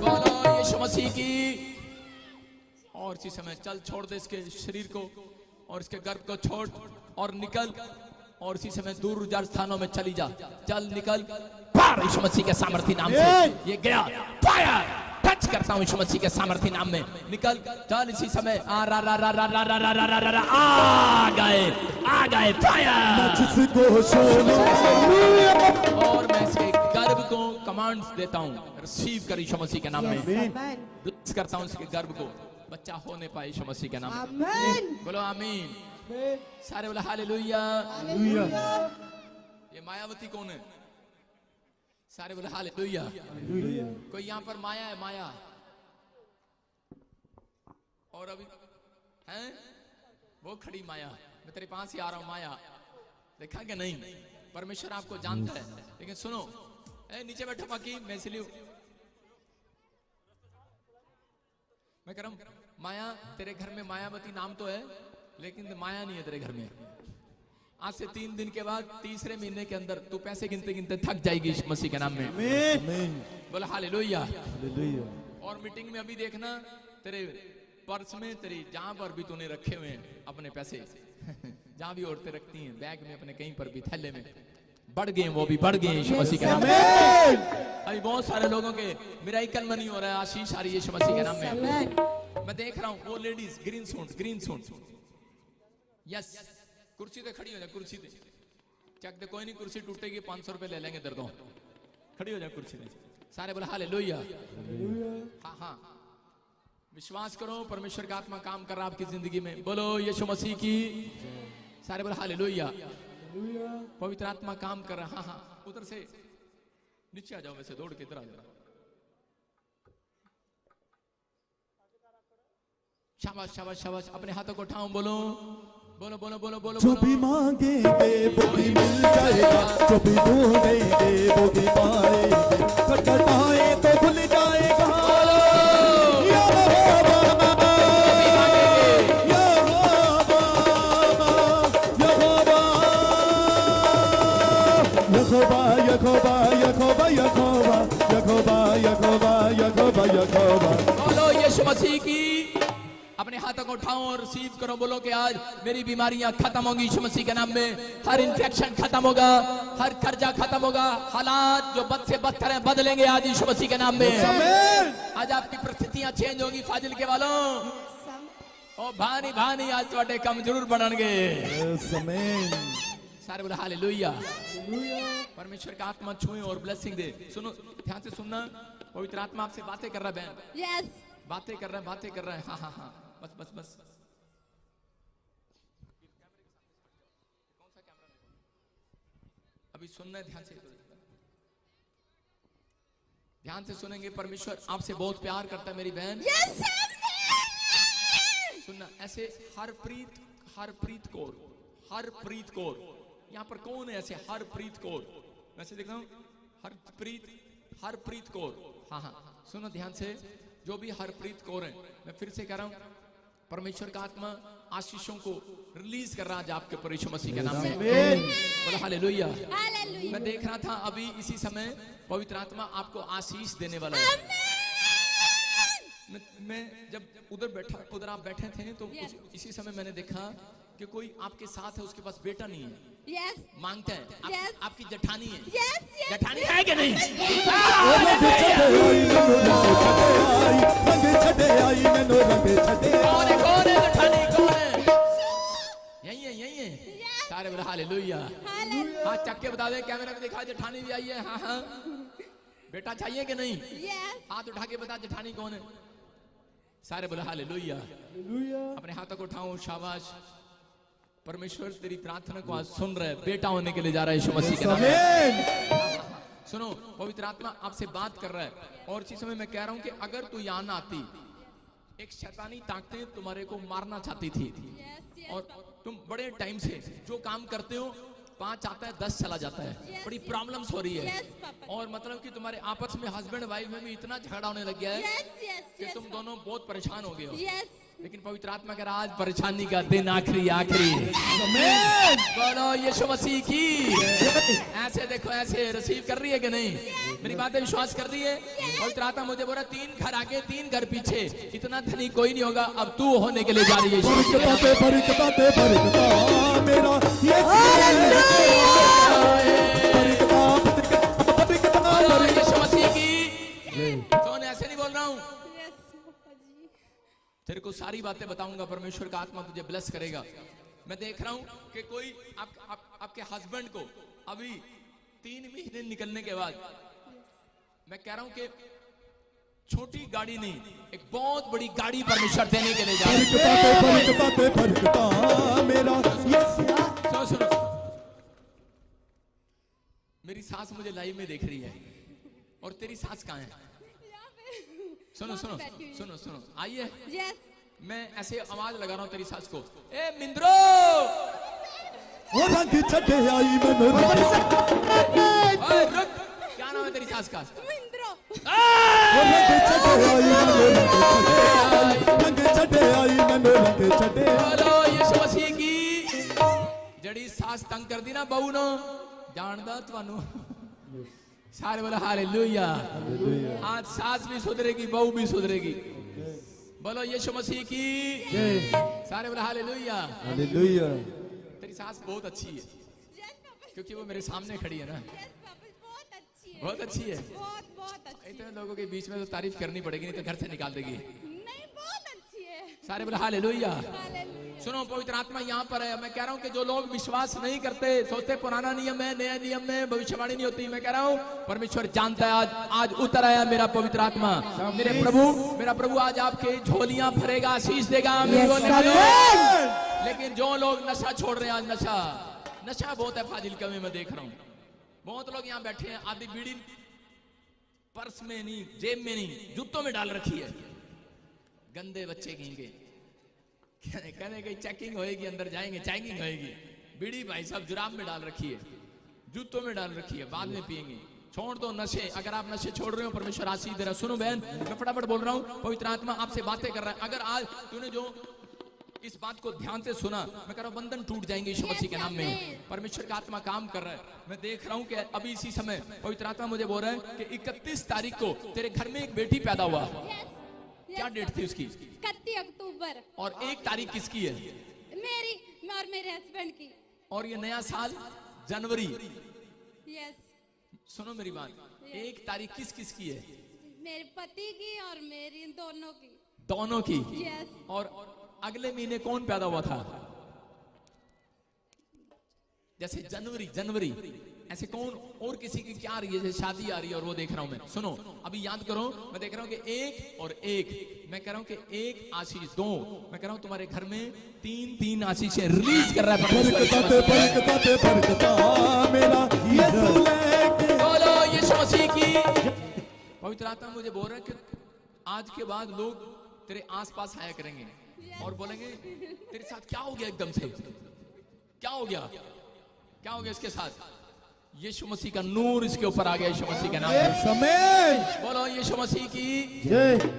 Speaker 1: बोलो यीशु मसीह की। और इसी समय चल, छोड़ दे इसके शरीर को और इसके गर्भ को छोड़ और निकल, और इसी समय दूर जा स्थानों में चली जा। चल निकल, फायर यीशु मसीह के सामर्थ्य नाम से। ये गया, फायर टच करता हूं यीशु मसीह के सामर्थ्य नाम में। निकल, चल इसी समय। आ गए फायर।
Speaker 2: जिसको
Speaker 1: और मैं इसके गर्भ को कमांड देता हूं, रिसीव कर यीशु मसीह के नाम में। ब्लेस करता हूं इसके गर्भ को, बच्चा होने पाए यीशु मसीह के नाम में। बोलो आमीन। सारे बोला हालेलुया। ये मायावती कौन है? सारे बोला हालेलुया। कोई यहाँ पर माया है? माया। और अभी हैं वो खड़ी माया। मैं तेरे पास ही आ रहा हूं माया, देखा क्या नहीं? परमेश्वर आपको जानता है। लेकिन सुनो, नीचे बैठो बाकी, मैं इसलिए मैं कह रहा हूं माया, तेरे घर में मायावती नाम तो है, लेकिन माया नहीं है तेरे घर में। आज से 3 दिन के बाद तीसरे महीने के अंदर तू पैसे गिनते गिनते थक जाएगी यीशु मसीह के नाम में। बोला हालेलुया। और मीटिंग में अभी देखना, तेरे पर्स में, तेरी जहां पर भी तूने रखे हुए हैं अपने पैसे, जहां भी औरतें रखती हैं, बैग में अपने, कहीं पर भी, थैले में, बढ़ गए, वो भी बढ़ गए यीशु मसीह के नाम में। अभी बहुत सारे लोगों के मिराकल मनी हो रहा है, आशीष आ रही है यीशु मसीह के नाम में। मैं देख रहा हूं वो लेडीज ग्रीन सूट, यस, कुर्सी पे खड़ी हो जाए, कुर्सी पे चक दे, कोई नहीं, कुर्सी टूटेगी, 500 रुपए ले लेंगे दर्दों। खड़ी हो जाए कुर्सी पे। सारे बोला हालेलुया। हाँ, विश्वास करो, परमेश्वर का आत्मा काम कर रहा है आपकी जिंदगी में। बोलो यीशु मसीह की। सारे बोले हालेलुया। पवित्र आत्मा काम कर रहा। हाँ हाँ उधर से नीचे आ जाओ, वैसे दौड़ के इधर आ जाओ। शाबाश शाबाश शाबाश। अपने हाथों को उठाओ, बोलो बोलो बोलो बोलो बोलो।
Speaker 2: जो भी मांगेंगे वो भी मिल जाएगा, जो भी ढूंढेंगे वो भी पाएंगे, खटखटाए तो खुल जाएगा। या यहोवा, यहोवा, यहोवा, यहोवा, यहोवा, यहोवा, यहोवा, यहोवा।
Speaker 1: बोलो यीशु मसीह की। अपने हाथों को उठाओ और रिसीव करो। बोलो कि आज मेरी बीमारियां खत्म होंगी यीशु मसीह के नाम में। हर इन्फेक्शन खत्म होगा, हर कर्जा खत्म होगा, हालात जो बद से बदतर हैं बदलेंगे आज यीशु मसीह के नाम में। आज आपकी परिस्थितियां चेंज होगी फाजिल के वालों। ओ भानी भानी आज थोड़े कम जरूर बनणगे। सारे बोले हालेलुया। परमेश्वर का आत्मा छुए और ब्लेसिंग दे। सुनो ध्यान से सुनना। पवित्र आत्मा आपसे बातें कर रहा है बहन।
Speaker 4: यस
Speaker 1: बातें कर रहे हैं, बातें कर रहे हैं। हाँ हाँ हाँ बस बस बस। अभी सुनना है ध्यान से, ध्यान से सुनेंगे। परमेश्वर आपसे बहुत प्यार करता है मेरी बहन।
Speaker 4: यस
Speaker 1: सुनना ऐसे हरप्रीत कौर यहाँ पर कौन है ऐसे? हरप्रीत कौर वैसे देख रहा हूँ। हरप्रीत कौर। हाँ हाँ सुनो ध्यान से। जो भी हरप्रीत कौर है, मैं फिर से कह रहा हूँ, परमेश्वर का आत्मा आशीषों को रिलीज कर रहा है आपके ऊपर यीशु मसीह के नाम में। बोलो हालेलुया।
Speaker 4: हालेलुया।
Speaker 1: मैं देख रहा था अभी इसी समय पवित्र आत्मा आपको आशीष देने वाला है। मैं जब उधर आप बैठे थे तो इसी समय मैंने देखा कि कोई आपके साथ है, उसके पास बेटा नहीं है।
Speaker 4: यस
Speaker 1: मांगता है
Speaker 4: Yes.
Speaker 1: आपकी जेठानी है।
Speaker 4: यस
Speaker 1: जेठानी है कि नहीं? कौन है जेठानी? कौन है? यही है। सारे बोले हालेलुया।
Speaker 4: हालेलुया।
Speaker 1: हाँ चक के बता दे, कैमरा में दिखा जेठानी भी आई है। हाँ हाँ बेटा चाहिए कि नहीं?
Speaker 4: यस
Speaker 1: हाथ उठा के बता जेठानी कौन है। सारे बोले हालेलुया। अपने हाथों को उठाओ। शाबाश। परमेश्वर तेरी प्रार्थना को आज सुन रहा है। बेटा होने के लिए जा रहा है यीशु मसीह के नाम में। सुनो पवित्र आत्मा आपसे बात कर रहा है। और इसी समय मैं कह रहा हूं कि अगर तू यहाँ ना आती, एक शैतानी ताकतें तुम्हारे को मारना चाहती थी। और तुम बड़े टाइम से जो काम करते हो, 5 आता है 10 चला जाता है। बड़ी प्रॉब्लम्स हो रही है। और मतलब कि तुम्हारे आपस में हस्बैंड वाइफ में भी इतना झगड़ा होने लग गया है कि तुम दोनों बहुत परेशान हो गए हो। लेकिन पवित्र आत्मा कह रहा आज परेशानी का दिन आखिरी बोलो यीशु मसीह की। ऐसे देखो, ऐसे रिसीव कर रही है कि नहीं? मेरी बातें विश्वास कर रही है? पवित्र आत्मा मुझे बोला 3 घर आगे 3 घर पीछे, इतना धनी कोई नहीं होगा। अब तू होने के लिए जा रही है। यीशु मसीह की। कौन ऐसे नहीं बोल रहा हूँ। तेरे को सारी बातें बताऊंगा। परमेश्वर का आत्मा तुझे ब्लेस करेगा। मैं देख रहा हूं कि कोई आपके हस्बैंड को अभी 3 महीने निकलने के बाद, मैं कह रहा हूं कि छोटी गाड़ी नहीं, एक बहुत बड़ी गाड़ी परमेश्वर देने के लिए जा रहा है। सुनो मेरी सास मुझे लाइव में देख रही है। और तेरी सास कहाँ है? सुनो आइए। मैं ऐसे आवाज लगा रहा हूँ तेरी सास को। ए मिंद्रो,
Speaker 2: रंग छटे आई मैंने
Speaker 1: रुक। क्या नाम है तेरी सास का?
Speaker 4: मिंद्रो।
Speaker 1: बोलो यीशु मसीह की। जड़ी सास तंग कर दी ना बहू नो, जानदा तुहानू। सारे बोला हालेलुया। आज सास भी सुधरेगी, बहू भी सुधरेगी। बोलो यीशु मसीह की। सारे बोला हालेलुया। तेरी सास बहुत अच्छी है क्योंकि वो मेरे सामने खड़ी है ना। बहुत अच्छी है। इतने लोगों के बीच में तो तारीफ करनी पड़ेगी, नहीं तो घर से निकाल देगी। सारे बोला हालेलुया। सुनो पवित्र आत्मा यहाँ पर है। मैं कह रहा हूँ कि जो लोग विश्वास नहीं करते, सोचते पुराना नियम है, नया नियम में भविष्यवाणी नहीं होती, मैं कह रहा हूँ परमेश्वर जानता है। आज उतर आया मेरा पवित्र आत्मा। मेरा प्रभु आज आपके झोलियां भरेगा, आशीष देगा। लेकिन जो लोग नशा छोड़ रहे हैं आज, नशा बहुत है फाजिलका में, मैं देख रहा हूँ बहुत लोग यहाँ बैठे हैं, आधी बीड़ी पर्स में नहीं, जेब में नहीं, जूतों में डाल रखी है। गंदे बच्चे कहीं के कहने की चेकिंग होएगी, अंदर जाएंगे चेकिंग होएगी। बीड़ी भाई साहब जुराब में डाल रखी है, जूतों में डाल रखी है, बाद में पिएंगे। छोड़ दो नशे। अगर आप नशे छोड़ रहे हो, परमेश्वर आशीष दे रहा है। सुनो बहन, मैं फटाफट बोल रहा हूँ, पवित्र आत्मा आपसे बातें कर रहा है। अगर आज तूने जो इस बात को ध्यान से सुना, मैं कह रहा हूँ बंधन टूट जाएंगे यीशु मसीह के नाम में। परमेश्वर का आत्मा काम कर रहा है। मैं देख रहा हूँ कि अभी इसी समय पवित्र आत्मा मुझे बोल रहा है कि 31 तारीख को तेरे घर में एक बेटी पैदा हुआ। क्या डेट थी उसकी?
Speaker 4: 31 अक्टूबर।
Speaker 1: और 1 तारीख किसकी है?
Speaker 4: मेरी और मेरे हस्बैंड की।
Speaker 1: और ये नया साल जनवरी।
Speaker 4: यस।
Speaker 1: सुनो मेरी बात, 1 तारीख किस की है?
Speaker 4: मेरे पति की और मेरी,
Speaker 1: दोनों की।
Speaker 4: यस।
Speaker 1: और अगले महीने कौन पैदा हुआ था? जैसे जनवरी ऐसे कौन और किसी की क्या आ रही है? जैसे शादी आ रही है और वो देख रहा हूं मैं। सुनो अभी याद करो, मैं देख रहा हूं कि 1 और 1, मैं कह रहा हूं कि 1 आशीष 2, मैं कह रहा हूं तुम्हारे घर में 3 आशीषें रिलीज कर रहा है बोलो यीशु मसीह की। पवित्र आत्मा मुझे बोल रहा है कि आज के बाद लोग तेरे आसपास आया करेंगे और बोलेंगे तेरे साथ क्या हो गया, एकदम से क्या हो गया इसके साथ? यीशु मसीह का नूर इसके ऊपर आ गया, यीशु मसीह के नाम में। बोलो यीशु मसीह की।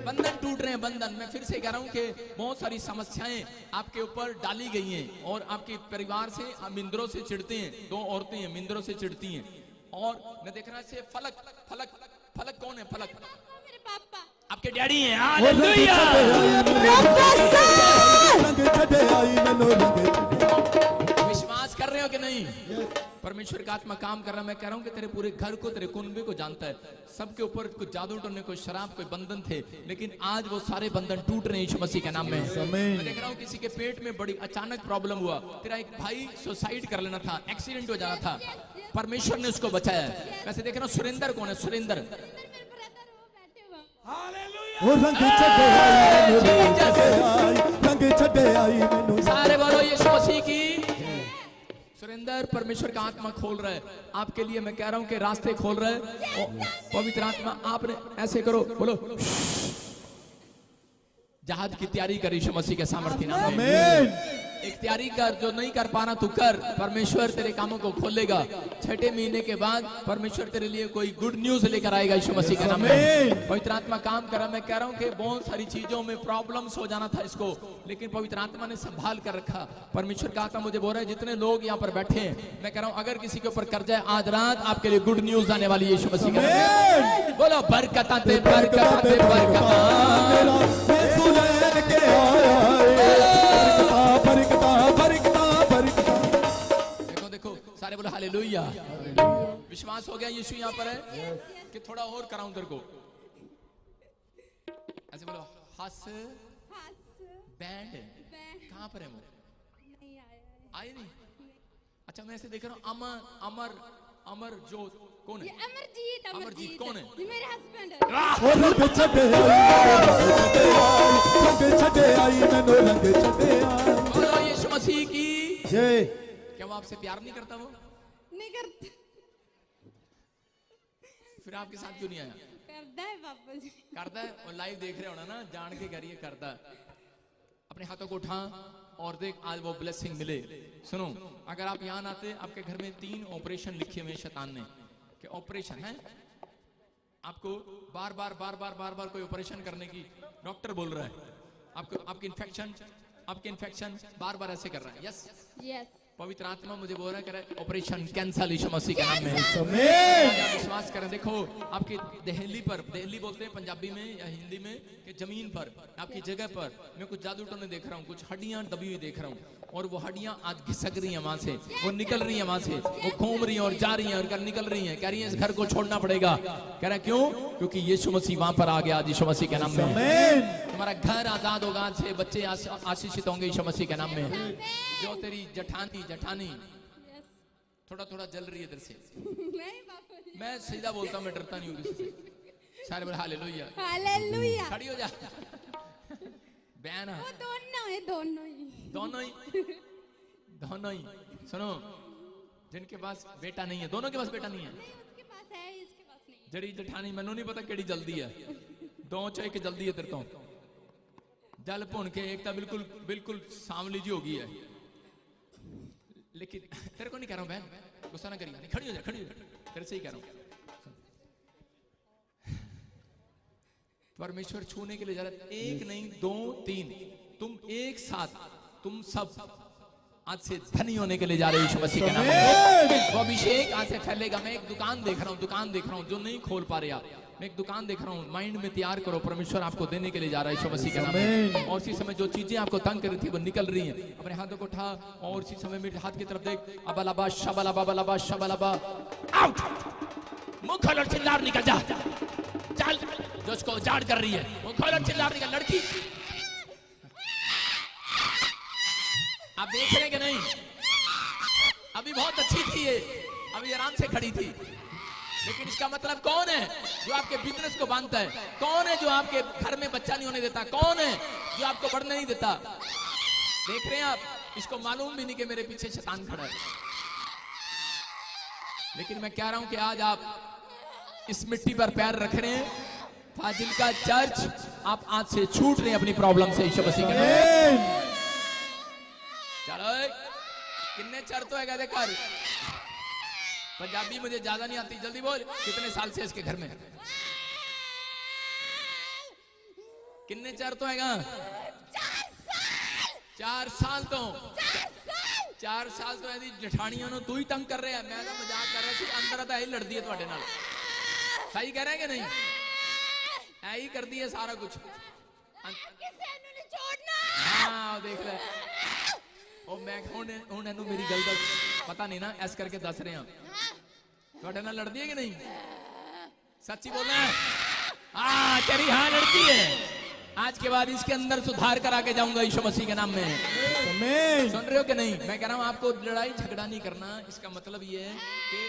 Speaker 1: बंधन टूट रहे हैं, बंधन। मैं फिर से कह रहा हूं कि बहुत सारी समस्याएं आपके ऊपर डाली गई हैं और आपके परिवार से आप मिंदरों से चिढ़ते हैं। 2 औरतें हैं, मिंदरों से चिढ़ती हैं। और मैं देख रहा से फलक कौन है? फलक
Speaker 4: मेरे पापा,
Speaker 1: आपके डैडी हैं। हालेलुया। विश्वास कर रहे हो कि नहीं? परमेश्वर का आत्मा काम कर रहा है। मैं कह रहा हूं कि तेरे पूरे घर को, तेरे कुनबे को जानता है। सबके ऊपर कुछ जादू टोने, कोई शराब, कोई बंधन थे, लेकिन आज वो सारे बंधन टूट रहे हैं यीशु मसीह के नाम में। मैं देख रहा हूं किसी के पेट में बड़ी अचानक प्रॉब्लम हुआ। तेरा एक भाई सुसाइड कर लेना था, एक्सीडेंट हो जाना था, परमेश्वर ने उसको बचाया। वैसे देख रहा हूं सुरेंद्र कौन है? सुरेंद्र
Speaker 4: मेरे ब्रदर वो बैठे हुआ।
Speaker 1: सारे बोलो यीशु मसीह की। सुरेंद्र, परमेश्वर का आत्मा खोल रहा है आपके लिए। मैं कह रहा हूं कि रास्ते खोल रहा है। पवित्र आत्मा, आपने ऐसे करो, बोलो जहाज की तैयारी कर यीशु मसीह के सामर्थ्य नाम में। एक तैयारी कर, जो नहीं कर पाना तू कर। परमेश्वर तेरे कामों को खोलेगा। 6ठे महीने के बाद परमेश्वर तेरे लिए कोई गुड न्यूज लेकर आएगा यीशु मसीह के नाम में। पवित्र आत्मा काम कर रहा। मैं कह रहा हूं कि बहुत सारी चीजों में प्रॉब्लम्स हो जाना था इसको, लेकिन पवित्र आत्मा ने संभाल कर रखा। परमेश्वर का आत्मा मुझे बोल रहा है जितने लोग यहाँ पर बैठे हैं, मैं कह रहा हूं अगर किसी के ऊपर कर्जा है, आज रात आपके लिए गुड न्यूज आने वाली है यीशु मसीह के नाम में। बोलो बरकताते बरकताते देखो सारे बोलो हालेलुया। विश्वास हो गया यीशु यहाँ पर है कि थोड़ा और कराऊं तेरे को? ऐसे बोलो हंस बैंड। कहाँ पर है वो?
Speaker 4: नहीं
Speaker 1: आए नहीं? अच्छा मैं ऐसे देख रहा हूँ अमर जोत कौन है?
Speaker 4: अमरजीत
Speaker 1: कौन है?
Speaker 4: ये मेरे हस्बैंड है।
Speaker 1: बोलो यीशु मसीह की। क्या वो आपसे प्यार नहीं करता? वो
Speaker 4: नहीं करता।
Speaker 1: फिर आपके साथ क्यों नहीं आया?
Speaker 4: करता है पापा जी।
Speaker 1: करता है। और लाइव देख रहे हो ना, जान के करिए करता है। अपने हाथों को उठा और देख आज वो ब्लेसिंग मिले। सुनो, अगर आप यहाँ आते, आपके घर में 3 ऑपरेशन लिखे हुए शैतान ने कि ऑपरेशन है, आपको बार बार कोई ऑपरेशन करने की डॉक्टर बोल रहा है। आपके इन्फेक्शन बार ऐसे कर रहा है। यस। पवित्र आत्मा मुझे बोल रहा है ऑपरेशन कैंसल यीशु मसीह के नाम में। विश्वास करें। देखो आपकी देहली बोलते हैं पंजाबी में या हिंदी में, कि जमीन पर, आपकी जगह पर मैं कुछ जादू टोने देख रहा हूँ, कुछ हड्डियां दबी हुई देख रहा हूँ, और वो हड्डियां आज घिसक रही हैं वहां से, वो निकल रही हैं वहां से, वो घूम रही हैं और जा रही हैं और निकल रही हैं। कह रही हैं इस घर को छोड़ना पड़ेगा। कह रहा है क्यों? क्योंकि यीशु मसीह वहां पर आ गया आज यीशु मसीह के नाम में। तुम्हारा घर आजाद होगा, आज से बच्चे आशीषित होंगे यीशु मसीह के नाम में। जो तेरी जठानी थोड़ा जल रही है इधर से।
Speaker 4: नहीं पापा जी।
Speaker 1: मैं सीधा बोलता हूं, मैं डरता नहीं हूं किसी से। सारे बोल हालेलुया।
Speaker 4: हालेलुया।
Speaker 1: खड़ी हो जा। बहन है।
Speaker 4: वो दोनों है, दोनों ही।
Speaker 1: दोनों ही दोनों ही। सुनो, जिनके पास बेटा नहीं है, दोनों के पास बेटा नहीं है।
Speaker 4: नहीं, उसके पास है, इसके पास नहीं है।
Speaker 1: जड़ी जठानी मैनू नहीं पता केड़ी जल्दी है, दो चाहे कि जल्दी है तेरे तो जल भुन के एक तो बिल्कुल बिल्कुल सांवली जी हो गई है, लेकिन तेरे को नहीं कह रहा हूं बहन, गुस्सा ना करिए, खड़ी हो जा, खड़ी हो जा, तेरे से ही कह रहा हूं। परमेश्वर छूने के लिए जा रहा है, एक नहीं दो तीन, तुम एक साथ, तुम सब आज से धनी होने के लिए जा रहे हो यीशु मसीह के नाम में। वो अभिषेक आज से फैलेगा। मैं एक दुकान देख रहा हूँ, दुकान देख रहा हूँ जो नहीं खोल पा रहे आप, मैं एक दुकान देख रहा हूँ, माइंड में तैयार करो, परमेश्वर आपको देने के लिए जा रहा है यीशु मसीह के नाम में। और इसी समय जो चीजें आपको तंग कर रही थी वो निकल रही हैं, अपने हाथों को उठा और इसी समय मेरे हाथ की तरफ देख, अबलबा शबलबा बलबा शबलबा, आउट, मुंह खोल और चिल्ला और निकल जा, चल, जो उसको उजाड़ कर रही है, मुंह खोल और चिल्ला और निकल। लड़की आप देख रहे हैं कि नहीं, अभी बहुत अच्छी थी ये, अभी आराम से खड़ी थी, लेकिन इसका मतलब कौन है जो आपके बिजनेस को बांधता है? कौन है जो आपके घर में बच्चा नहीं होने देता? कौन है जो आपको बढ़ने नहीं देता? देख रहे हैं आप, इसको मालूम भी नहीं कि मेरे पीछे शैतान खड़ा है, लेकिन मैं कह रहा हूं कि आज आप इस मिट्टी पर पैर रख रहे हैं, फाजिल का चर्च आप आज से छूट रहे हैं अपनी प्रॉब्लम से यीशु मसीह के नाम में। चलो कितने चर तो है कर, पंजाबी मुझे ज्यादा नहीं आती, जल्दी बोल, कितने साल से इसके घर में? कितने चर तो है? 4 साल तो 4 साल तो ऐसी जठानियां नु तू ही तंग कर रहे हैं। मैं तो मजाक कर रहा सी, अंदर तो ही लड़ती है ਤੁਹਾਡੇ ਨਾਲ, सही कह रहे हैं कि नहीं? ऐ ही कर दी है सारा कुछ,
Speaker 4: किसी ने नहीं छोड़ना।
Speaker 1: हाँ देख ले, ਉਹ ਮੈਂ ਹੁਣ ਇਹਨੂੰ ਮੇਰੀ ਗੱਲ ਦਾ ਪਤਾ ਨਹੀਂ ਨਾ, ਇਸ ਕਰਕੇ ਦੱਸ ਰਿਹਾ ਤੁਹਾਡੇ ਨਾਲ ਲੜਦੀ ਹੈ ਕਿ ਨਹੀਂ? सच्ची बोलना है? हाँ तेरी हाँ लड़ती है। आज के बाद इसके अंदर सुधार करा के जाऊंगा यीशु मसीह के नाम में। सुन रहे हो कि नहीं? मैं कह रहा हूं आपको लड़ाई झगड़ा नहीं करना। इसका मतलब ये है कि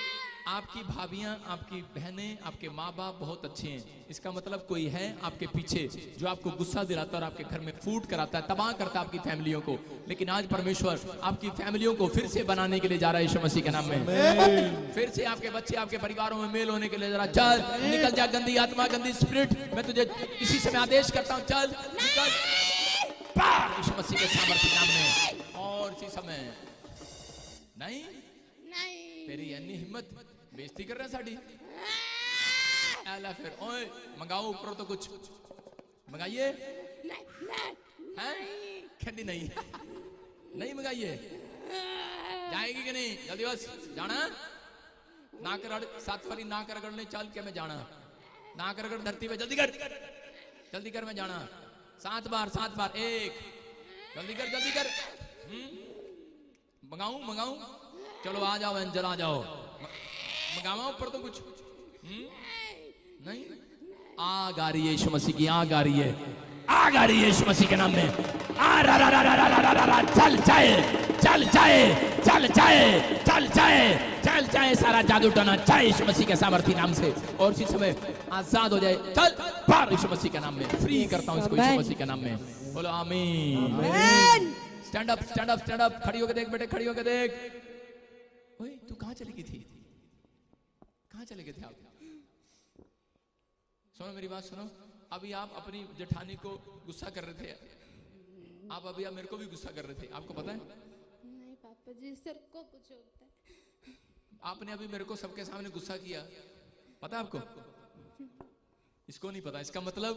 Speaker 1: आपकी भाभियां, आपकी बहनें, आपके माँ बाप बहुत अच्छे हैं। इसका मतलब कोई है आपके पीछे जो आपको गुस्सा दिलाता है और आपके घर में फूट कराता है, तबाह करता है आपकी फैमिलियों को। लेकिन आज परमेश्वर आपकी फैमिलियों को फिर से बनाने के लिए जा रहा है यीशु मसीह के नाम में। फिर से आपके बच्चे, आपके परिवारों में मेल होने के लिए जरा चल, निकल जा गंदी आत्मा, गंदी स्पिरिट। मैं तुझे इसी समय आदेश करता हूँ, चल निकल यीशु मसीह के सामर्थ्य नाम में। और इसी समय नहीं तेरी अन्नी हिम्मत, बेइज्जती कर रहा है साड़ी। आला फिर ओए मंगाओ ऊपर तो कुछ मंगाइए। कहती नहीं नहीं मंगाइए, जाएगी कि नहीं? जल्दी बस जाना, नाक रगड़ 7 बारी नाक रगड़ने चल के मैं जाना, नाक रगड़ धरती पे, जल्दी कर मैं जाना 7 बार 1 जल्दी कर मंगाऊं चलो आ जाओ एंजल, आ जाओ मंगावा ऊपर तो कुछ नहीं। आग आ रही है यीशु मसीह की, आग आ रही है, आग आ रही है यीशु मसीह के नाम में। चल जाए सारा जादू टोना चाहे यीशु मसीह के सामर्थ्य नाम से, और इसी समय आजाद हो जाए। चल पार यीशु मसीह के नाम में, फ्री करता हूं इसको यीशु मसीह के नाम में। बोलो आमीन। स्टैंड अप खड़ी होकर देख बेटे, खड़ी होकर देख। ओए तू कहां चली गई थी? कहां चले गए थे आप? सुनो मेरी बात सुनो, अभी आप अपनी जेठानी को गुस्सा कर रहे थे, आप अभी आप मेरे को भी गुस्सा कर रहे थे, आपको पता है?
Speaker 4: नहीं पापा जी, सर को कुछ होता है।
Speaker 1: आपने अभी मेरे को सबके सामने गुस्सा किया, पता है आपको? इसको नहीं पता। इसका मतलब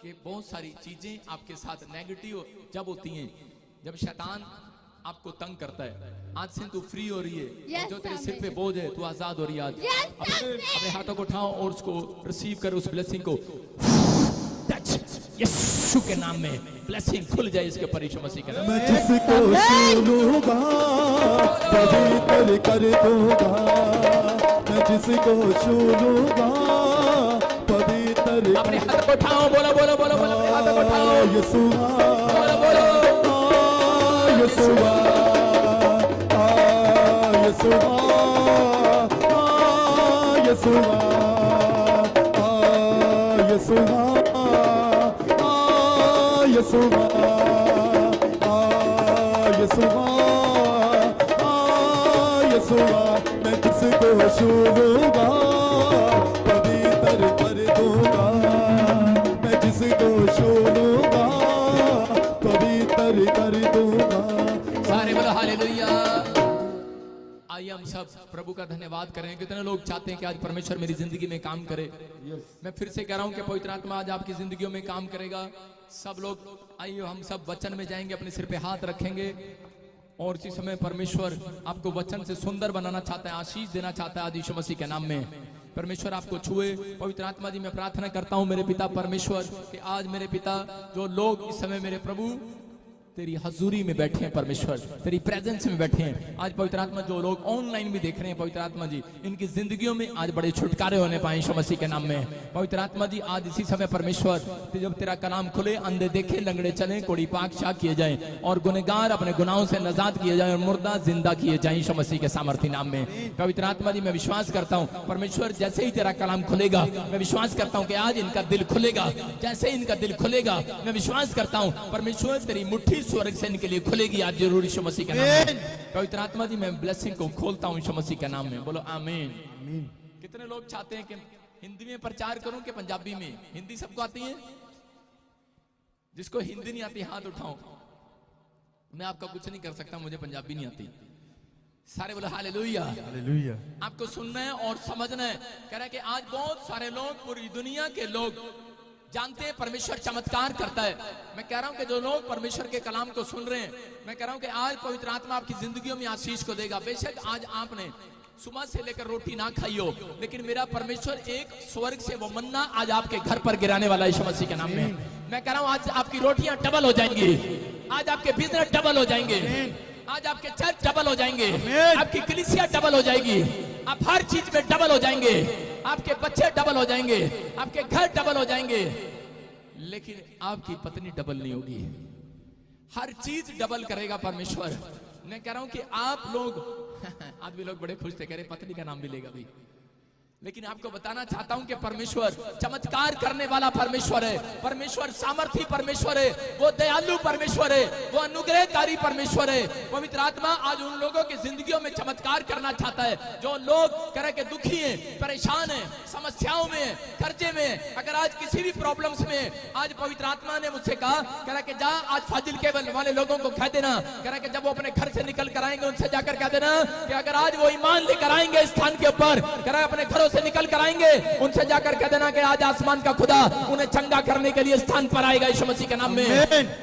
Speaker 1: कि बहुत सारी चीजें आपके साथ नेगेटिव जब होती हैं, जब शैतान आपको तंग करता है, आज से तू फ्री हो रही है। और जो तेरे सिर पे बोझ है तू आजाद हो रही है आज। अपने हाथों को उठाओ और उसको रिसीव कर, उस ब्लेसिंग को टच यीशु के नाम में। ब्लेसिंग खुल जाए इसके ऊपर यीशु मसीह के नाम में।
Speaker 2: मैं जिसको छूलूंगा पवित्र कर दूंगा, मैं जिसको छूलूंगा पवित्र।
Speaker 1: अपने हाथ को उठाओ, बोलो बोलो बोलो बोलो, अपने हाथ को उठाओ,
Speaker 2: यीशुआ
Speaker 1: बोलो बोलो
Speaker 2: यीशुआ यीशुआ यीशुआ यीशुआ यीशुआ यीशुआ यीशुआ मैं किसको छू लूंगा पवित्र कर दूंगा मैं जिसको छू लूंगा पवित्र कर दूंगा।
Speaker 1: सारे बोलो हालेलुया। आइए हम सब प्रभु का धन्यवाद करें। कितने लोग चाहते हैं कि आज परमेश्वर मेरी जिंदगी में काम करे। मैं फिर से कह रहा हूं कि पवित्र आत्मा आज आपकी जिंदगियों में काम करेगा। सब लोग आइए हम सब वचन में जाएंगे, अपने सिर पे हाथ रखेंगे और इसी समय परमेश्वर आपको वचन से सुंदर बनाना चाहता है, आशीष देना चाहता है आज यीशु मसीह के नाम में। परमेश्वर आपको छुए। पवित्र आत्मा जी मैं प्रार्थना करता हूं मेरे पिता परमेश्वर कि आज मेरे पिता जो लोग इस समय मेरे प्रभु तेरी हजूरी में बैठे हैं, परमेश्वर तेरी प्रेजेंस में बैठे हैं, आज पवित्र आत्मा जो लोग ऑनलाइन भी देख रहे हैं पवित्र आत्मा जी इनकी जिंदगियों में आज बड़े छुटकारे होने पाए यीशु मसीह के नाम में। पवित्र आत्मा जी आज इसी समय परमेश्वर जब तेरा कलाम खुले, अंधे देखे, लंगड़े चले, कोड़ी पाक शाक किए जाए और गुनहगार अपने गुनाहों से नजात किए जाए और मुर्दा जिंदा किए जाए यीशु मसीह के सामर्थ्य नाम में। पवित्र आत्मा जी मैं विश्वास करता हूँ परमेश्वर जैसे ही तेरा कलाम खुलेगा मैं विश्वास करता हूँ कि आज इनका दिल खुलेगा। जैसे इनका दिल खुलेगा मैं विश्वास करता हूँ परमेश्वर तेरी मुट्ठी स्वर्ग से इनके लिए खुलेगी आज जरूर यीशु मसीह के नाम में। पवित्र आत्मा जी मैं ब्लेसिंग को खोलता हूँ यीशु मसीह के नाम में। बोलो आमीन। कितने लोग चाहते हैं कि हिंदी में प्रचार करूं कि पंजाबी में? हिंदी सबको आती है? जिसको हिंदी नहीं आती हाथ उठाओ। मैं आपका कुछ नहीं कर सकता, मुझे पंजाबी नहीं आती। सारे बोलो हालेलुया।
Speaker 2: हालेलुया।
Speaker 1: आपको सुनना है और समझना है। कह रहा है कि आज बहुत सारे लोग, पूरी दुनिया के लोग जानते हैं परमेश्वर चमत्कार करता है। मैं कह रहा हूं कि जो लोग परमेश्वर के कलाम को सुन रहे हैं, मैं कह रहा हूं कि आज पवित्र आत्मा आपकी जिंदगियों में आशीष को देगा। बेशक आज आपने सुबह से लेकर रोटी ना खाई हो, लेकिन मेरा परमेश्वर एक स्वर्ग से वो मन्ना आज आपके घर पर गिराने वाला है यीशु मसीह के नाम में। मैं कह रहा हूं आज आपकी रोटियां डबल हो जाएंगी, आज आपके बिजनेस डबल हो जाएंगे, आज आपके चर्च डबल हो जाएंगे, आपकी कलीसिया डबल हो जाएगी, आप हर चीज में डबल हो जाएंगे, आपके बच्चे डबल हो जाएंगे, आपके घर डबल हो जाएंगे, लेकिन आपकी पत्नी डबल नहीं होगी। हर चीज डबल करेगा परमेश्वर। मैं कह रहा हूं कि आप लोग आज भी लोग बड़े खुश थे, कह रहे पत्नी का नाम भी लेगा भाई, लेकिन आपको बताना चाहता हूं कि परमेश्वर चमत्कार करने वाला परमेश्वर है। परमेश्वर सामर्थी परमेश्वर है, वो दयालु परमेश्वर है, वो अनुग्रहकारी परमेश्वर है। पवित्र आत्मा आज उन लोगों की जिंदगियों में चमत्कार करना चाहता है जो लोग कह के दुखी हैं, परेशान हैं, समस्याओं में, कर्जे में, अगर आज किसी भी प्रॉब्लम्स में, आज पवित्र आत्मा ने मुझसे कहा कह रहा कि जा आज फाजिल के वाले लोगों को कह देना, कह रहा कि जब वो अपने घर से निकल कर आएंगे उनसे जाकर कह देना कि अगर आज वो ईमान लेकर आएंगे इस स्थान के ऊपर, कह रहा अपने घरों से निकल कर आएंगे उनसे जाकर कह देना कि आज आसमान का खुदा उन्हें चंगा करने के लिए स्थान पर आएगा यीशु मसीह के नाम में।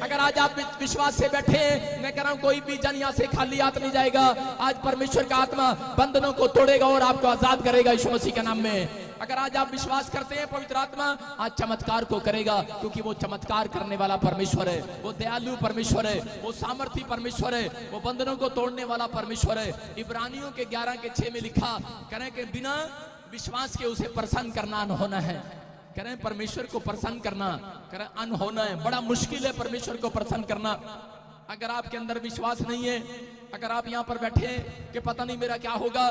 Speaker 1: अगर आज आप विश्वास से बैठे हैं, मैं कह रहा हूं कोई भी जन यहां से खाली हाथ नहीं जाएगा। आज परमेश्वर का आत्मा बंधनों को तोड़ेगा और आपको आजाद करेगा यीशु मसीह के नाम में। अगर आज आप विश्वास करते हैं पवित्र आत्मा आज चमत्कार को करेगा, क्योंकि वो चमत्कार करने वाला परमेश्वर है, वो दयालु परमेश्वर है, वो सामर्थी परमेश्वर है, वो बंधनों को तोड़ने वाला परमेश्वर है। इब्रानियों के 11:6 में लिखा कह रहे कि बिना विश्वास के उसे प्रसन्न करना अनहोना है। कह रहे हैं परमेश्वर को प्रसन्न करना कह रहे अनहोना है, बड़ा मुश्किल है परमेश्वर को प्रसन्न करना। अगर आपके अंदर विश्वास नहीं है, अगर आप यहाँ पर बैठे हैं कि पता नहीं मेरा क्या होगा,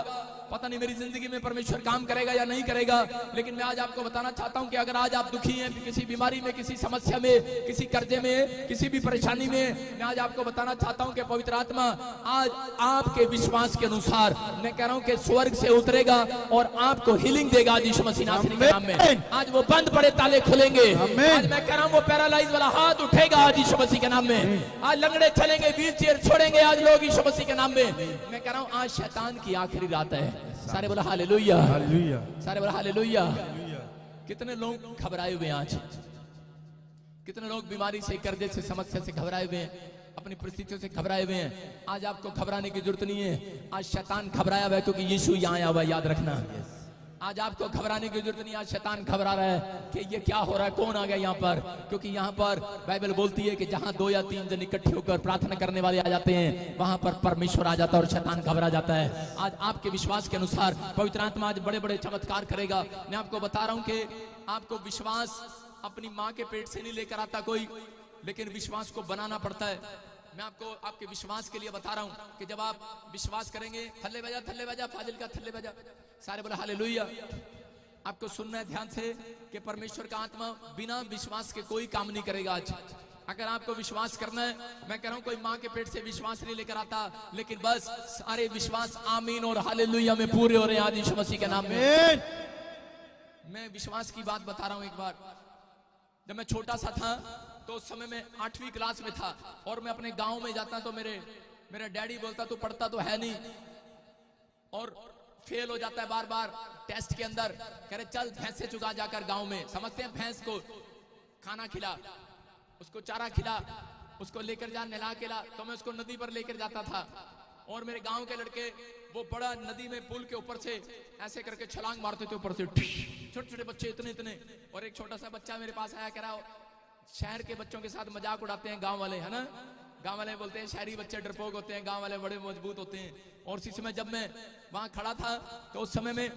Speaker 1: पता नहीं मेरी जिंदगी में परमेश्वर काम करेगा या नहीं करेगा, लेकिन मैं आज आपको बताना चाहता हूं कि अगर आज आप दुखी हैं किसी बीमारी में, किसी समस्या में, किसी कर्जे में, किसी भी परेशानी में, मैं आज आपको बताना चाहता हूं कि पवित्र आत्मा आज आपके विश्वास के अनुसार मैं कह रहा हूं कि स्वर्ग से उतरेगा और आपको हीलिंग देगा आज यीशु मसीह नासरी के नाम में। आज वो बंद पड़े ताले खुलेंगे, आज मैं कह रहा हूं वो पैरालाइज वाला हाथ उठेगा आज यीशु मसीह के नाम में। आज लंगड़े चलेंगे, व्हील चेयर छोड़ेंगे आज लोग यीशु मसीह के नाम में। मैं कह रहा हूं आज शैतान की आखिरी रात है। सारे बोला हालेलुया, हालेलुया, सारे बोला हालेलुया। कितने लोग घबराए हुए हैं आज, कितने लोग बीमारी से, कर्जे से, समस्या से घबराए हुए हैं, अपनी परिस्थितियों से घबराए हुए हैं। आज आपको घबराने की जरूरत नहीं है, आज शैतान घबराया हुआ है क्योंकि यीशु यहाँ आया हुआ है, याद रखना। आज आपको घबराने की जरूरत नहीं, आज शैतान घबरा रहा है कि ये क्या हो रहा है, कौन आ गया यहाँ पर, क्योंकि यहाँ पर बाइबल बोलती है कि जहां 2 या 3 जन इकट्ठे होकर प्रार्थना करने वाले आ जाते हैं वहां पर परमेश्वर आ जाता है और शैतान घबरा जाता है। आज आपके विश्वास के अनुसार पवित्र आत्मा आज बड़े बड़े चमत्कार करेगा। मैं आपको बता रहा हूं कि आपको विश्वास अपनी माँ के पेट से नहीं लेकर आता कोई, लेकिन विश्वास को बनाना पड़ता है। मैं आपको आपके विश्वास के लिए बता रहा हूं कि जब आप विश्वास करेंगे, थल्ले बजा फाजिल का थल्ले बजा, सारे बोला हालेलुया। आपको सुनना है ध्यान से कि परमेश्वर का आत्मा बिना विश्वास के कोई काम नहीं करेगा। आज अगर आपको विश्वास करना है, मैं कह रहा हूं कोई माँ के पेट से विश्वास नहीं लेकर आता, लेकिन बस सारे विश्वास आमीन और हालेलुया में पूरे हो रहे हैं आज यीशु मसीह के नाम में। मैं विश्वास की बात बता रहा हूं। एक बार जब मैं छोटा सा था तो उस समय मैं 8वीं क्लास में था और मैं अपने गांव में जाता तो मेरा डैडी बोलता तू पढ़ता तो है नहीं और फेल हो जाता है बार बार टेस्ट के अंदर। कह रहे चल भैंस से चुगा जाकर गांव में, समझते हैं भैंस को खाना खिला, उसको चारा खिला, उसको लेकर जा नहला के ला। तो मैं उसको नदी पर लेकर जाता था और मेरे गांव के लड़के वो बड़ा नदी में पुल के ऊपर से ऐसे करके छलांग मारते थे ऊपर से, छोटे छोटे बच्चे इतने इतने। और एक छोटा सा बच्चा मेरे पास आया, कह रहा शहर के बच्चों के साथ मजाक उड़ाते हैं गांव वाले, है ना। गांव वाले बोलते हैं शहरी बच्चे डरपोक होते हैं, गांव वाले बड़े मजबूत होते हैं। और इसी समय जब मैं वहां खड़ा था तो उस समय में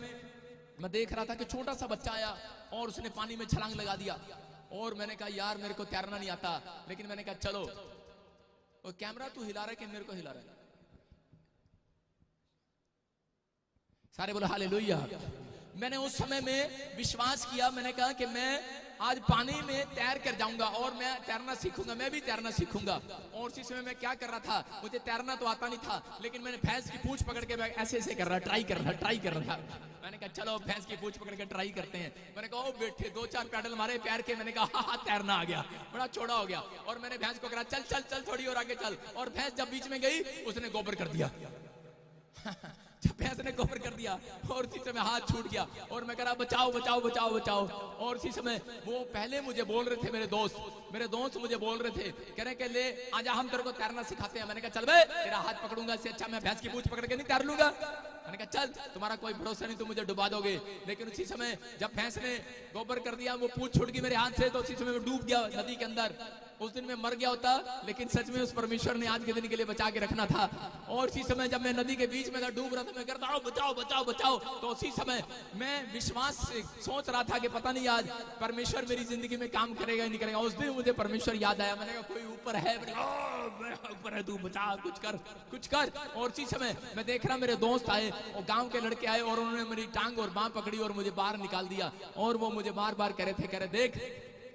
Speaker 1: मैं देख रहा था कि छोटा सा बच्चा आया और उसने पानी में छलांग लगा दिया। और मैंने कहा यार मेरे को तैरना नहीं आता, लेकिन मैंने कहा चलो। और कैमरा तू हिला रहा है कि मेरे को हिला रहा है? सारे बोलो हालेलुया। मैंने उस समय में विश्वास किया, मैंने कहा कि मैं आज पानी में तैर कर जाऊंगा और मैं तैरना सीखूंगा, मैं भी तैरना सीखूंगा। और इसी समय मैं क्या कर रहा था, मुझे तैरना तो आता नहीं था, लेकिन मैंने भैंस की पूंछ पकड़ के ऐसे ऐसे कर रहा, ट्राई कर रहा था। मैंने कहा चलो भैंस की पूंछ पकड़ के ट्राई करते हैं। मैंने कहा ओ बैठे 2-4 पैडल मारे पैर के, मैंने कहा हाँ तैरना आ गया, बड़ा चौड़ा हो गया। और मैंने भैंस को कहा चल चल चल थोड़ी और आगे चल। और भैंस जब बीच में गई उसने गोबर कर दिया। जब भैंस ने गोबर कर दिया और इसी समय हाथ छूट गया और मैं कह रहा बचाओ बचाओ बचाओ बचाओ। और इसी समय वो पहले मुझे बोल रहे थे, मेरे दोस्त मुझे बोल रहे थे, कह रहे कि ले आजा हम तेरे को तैरना सिखाते हैं। मैंने कहा चल बे, तेरा हाथ पकड़ूंगा, इससे अच्छा मैं भैंस की पूंछ पकड़ के नहीं तैर लूंगा। मैंने कहा चल तुम्हारा कोई भरोसा नहीं, तुम मुझे डुबा दोगे। लेकिन उसी समय जब भैंस ने गोबर कर दिया, वो पूंछ छूट गई मेरे हाथ से, तो उसी समय मैं डूब गया नदी के अंदर। उस दिन मैं मर गया होता, लेकिन सच में उस परमेश्वर ने आज के दिन के लिए बचा के रखना था। और इसी समय जब मैं नदी के बीच में था, डूब रहा था, मैं करता हूं बचाओ बचाओ बचाओ। तो उसी समय मैं विश्वास से सोच रहा था कि पता नहीं आज परमेश्वर मेरी जिंदगी में काम करेगा नहीं करेगा। उस दिन मुझे परमेश्वर याद आया, मैंने कहा कोई ऊपर है, ऊपर है, तू बचा, कुछ कर। और इसी समय मैं देख रहा मेरे दोस्त आए और गांव के लड़के आए और उन्होंने मेरी टांग और बांह पकड़ी और मुझे बाहर निकाल दिया। और वो मुझे बार बार कह रहे देख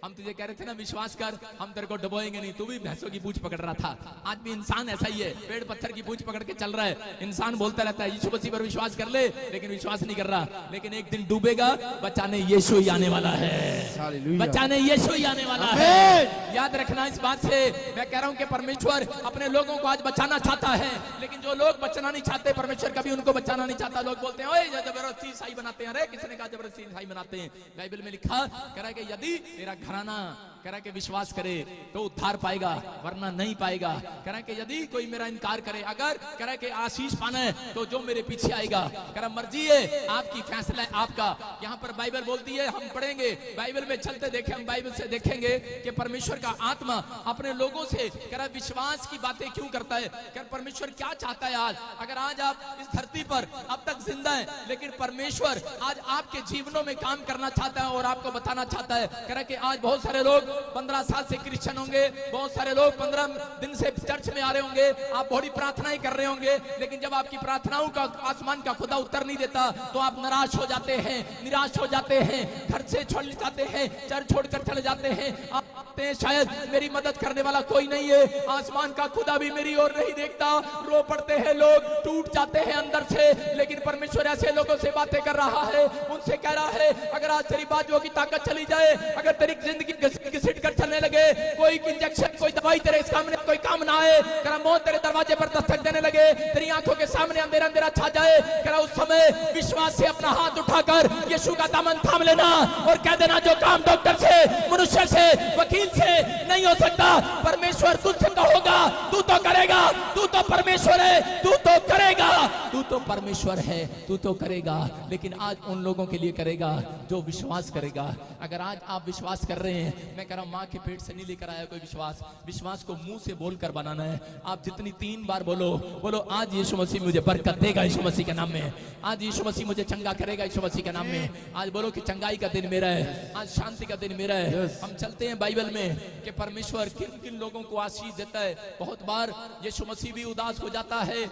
Speaker 1: हम तुझे कह रहे थे ना विश्वास कर, हम तेरे को डुबोएंगे नहीं। तू भी भैंसों की पूंछ पकड़ रहा था। आज भी इंसान ऐसा ही है, पेड़ पत्थर की पूंछ पकड़ के चल रहा है। इंसान बोलता रहता है यीशु मसीह पर विश्वास कर ले, लेकिन विश्वास नहीं कर रहा। लेकिन एक दिन डूबेगा, बचाने यीशु ही आने वाला है, बचाने यीशु ही आने वाला है। याद रखना इस बात से। मैं कह रहा हूं कि परमेश्वर अपने लोगों को आज बचाना चाहता है, लेकिन जो लोग बचाना नहीं चाहते, परमेश्वर कभी उनको बचाना नहीं चाहता। लोग बोलते हैं ओए जबरदस्ती ईसाई बनाते हैं। अरे किसने कहा जबरदस्ती ईसाई बनाते हैं? बाइबल में लिखा कह रहा है कि यदि तेरा घराना कह रहा है कि विश्वास करे तो उद्धार पाएगा, वरना नहीं पाएगा। कह रहा है कि यदि कोई मेरा इनकार करे, अगर कह रहा है कि आशीष पाना है तो जो मेरे पीछे आएगा। कह रहा मर्जी है आपकी, फैसला है आपका। यहाँ पर बाइबल बोलती है, हम पढ़ेंगे बाइबल में चलते देखे, हम बाइबल से देखेंगे कि परमेश्वर का आत्मा अपने लोगों से कह रहा विश्वास की बातें क्यों करता है। कह परमेश्वर क्या चाहता है आज? अगर आज आप इस धरती पर अब तक जिंदा है, लेकिन परमेश्वर आज आपके जीवनों में काम करना चाहता है और आपको बताना चाहता है। कह रहा कि आज बहुत सारे लोग 15 साल से क्रिश्चियन होंगे, बहुत सारे लोग 15 दिन से चर्च में आ रहे होंगे, आप बड़ी प्रार्थनाएं कर रहे होंगे, लेकिन जब आपकी प्रार्थनाओं का आसमान का खुदा उत्तर नहीं देता तो आप निराश हो जाते हैं, निराश हो जाते हैं, घर से छोड़ जाते हैं, चर्च छोड़कर चले जाते हैं। आप शायद मेरी मदद करने वाला कोई नहीं है, आसमान का खुदा भी मेरी ओर नहीं देखता। रो पड़ते हैं लोग, टूट जाते हैं अंदर से, लेकिन परमेश्वर ऐसे लोगों से बातें कर रहा है, उनसे कह रहा है अगर आज तेरी बातों की ताकत चली जाए, अगर तेरी जिंदगी घसीट कर चलने लगे, कोई इंजेक्शन कोई दवाई तेरे सामने कोई काम ना आए, करा मौत तेरे दरवाजे पर दस्तक देने लगे, तेरी आंखों के सामने अंधेरा अंधेरा छा जाए, करा उस समय विश्वास से अपना हाथ उठाकर यीशु का दामन थाम लेना और कह देना जो काम डॉक्टर से, मनुष्य से, वकील से नहीं हो सकता, परमेश्वर तुझसे तो होगा, तू तो करेगा, तू तो परमेश्वर है, तू तो करेगा, तू तो परमेश्वर है, तू तो करेगा। लेकिन आज उन लोगों के लिए करेगा जो विश्वास करेगा। अगर आज आप विश्वास कर रहे हैं, मैं कह रहा हूं मां के पेट से नहीं लेकर आया कोई विश्वास, विश्वास को मुंह से बोलकर बनाना है। आप जितनी 3 बार बोलो आज यीशु मसीह मुझे बरकत देगा यीशु मसीह के नाम में, आज यीशु मसीह मुझे चंगा करेगा यीशु मसीह के नाम में। आज बोलो कि चंगाई का दिन मेरा है, आज शांति का दिन मेरा है। हम चलते हैं बाइबल में कि परमेश्वर किन किन लोगों को आशीष देता है। बहुत बार यीशु मसीह भी उदास हो जाता है।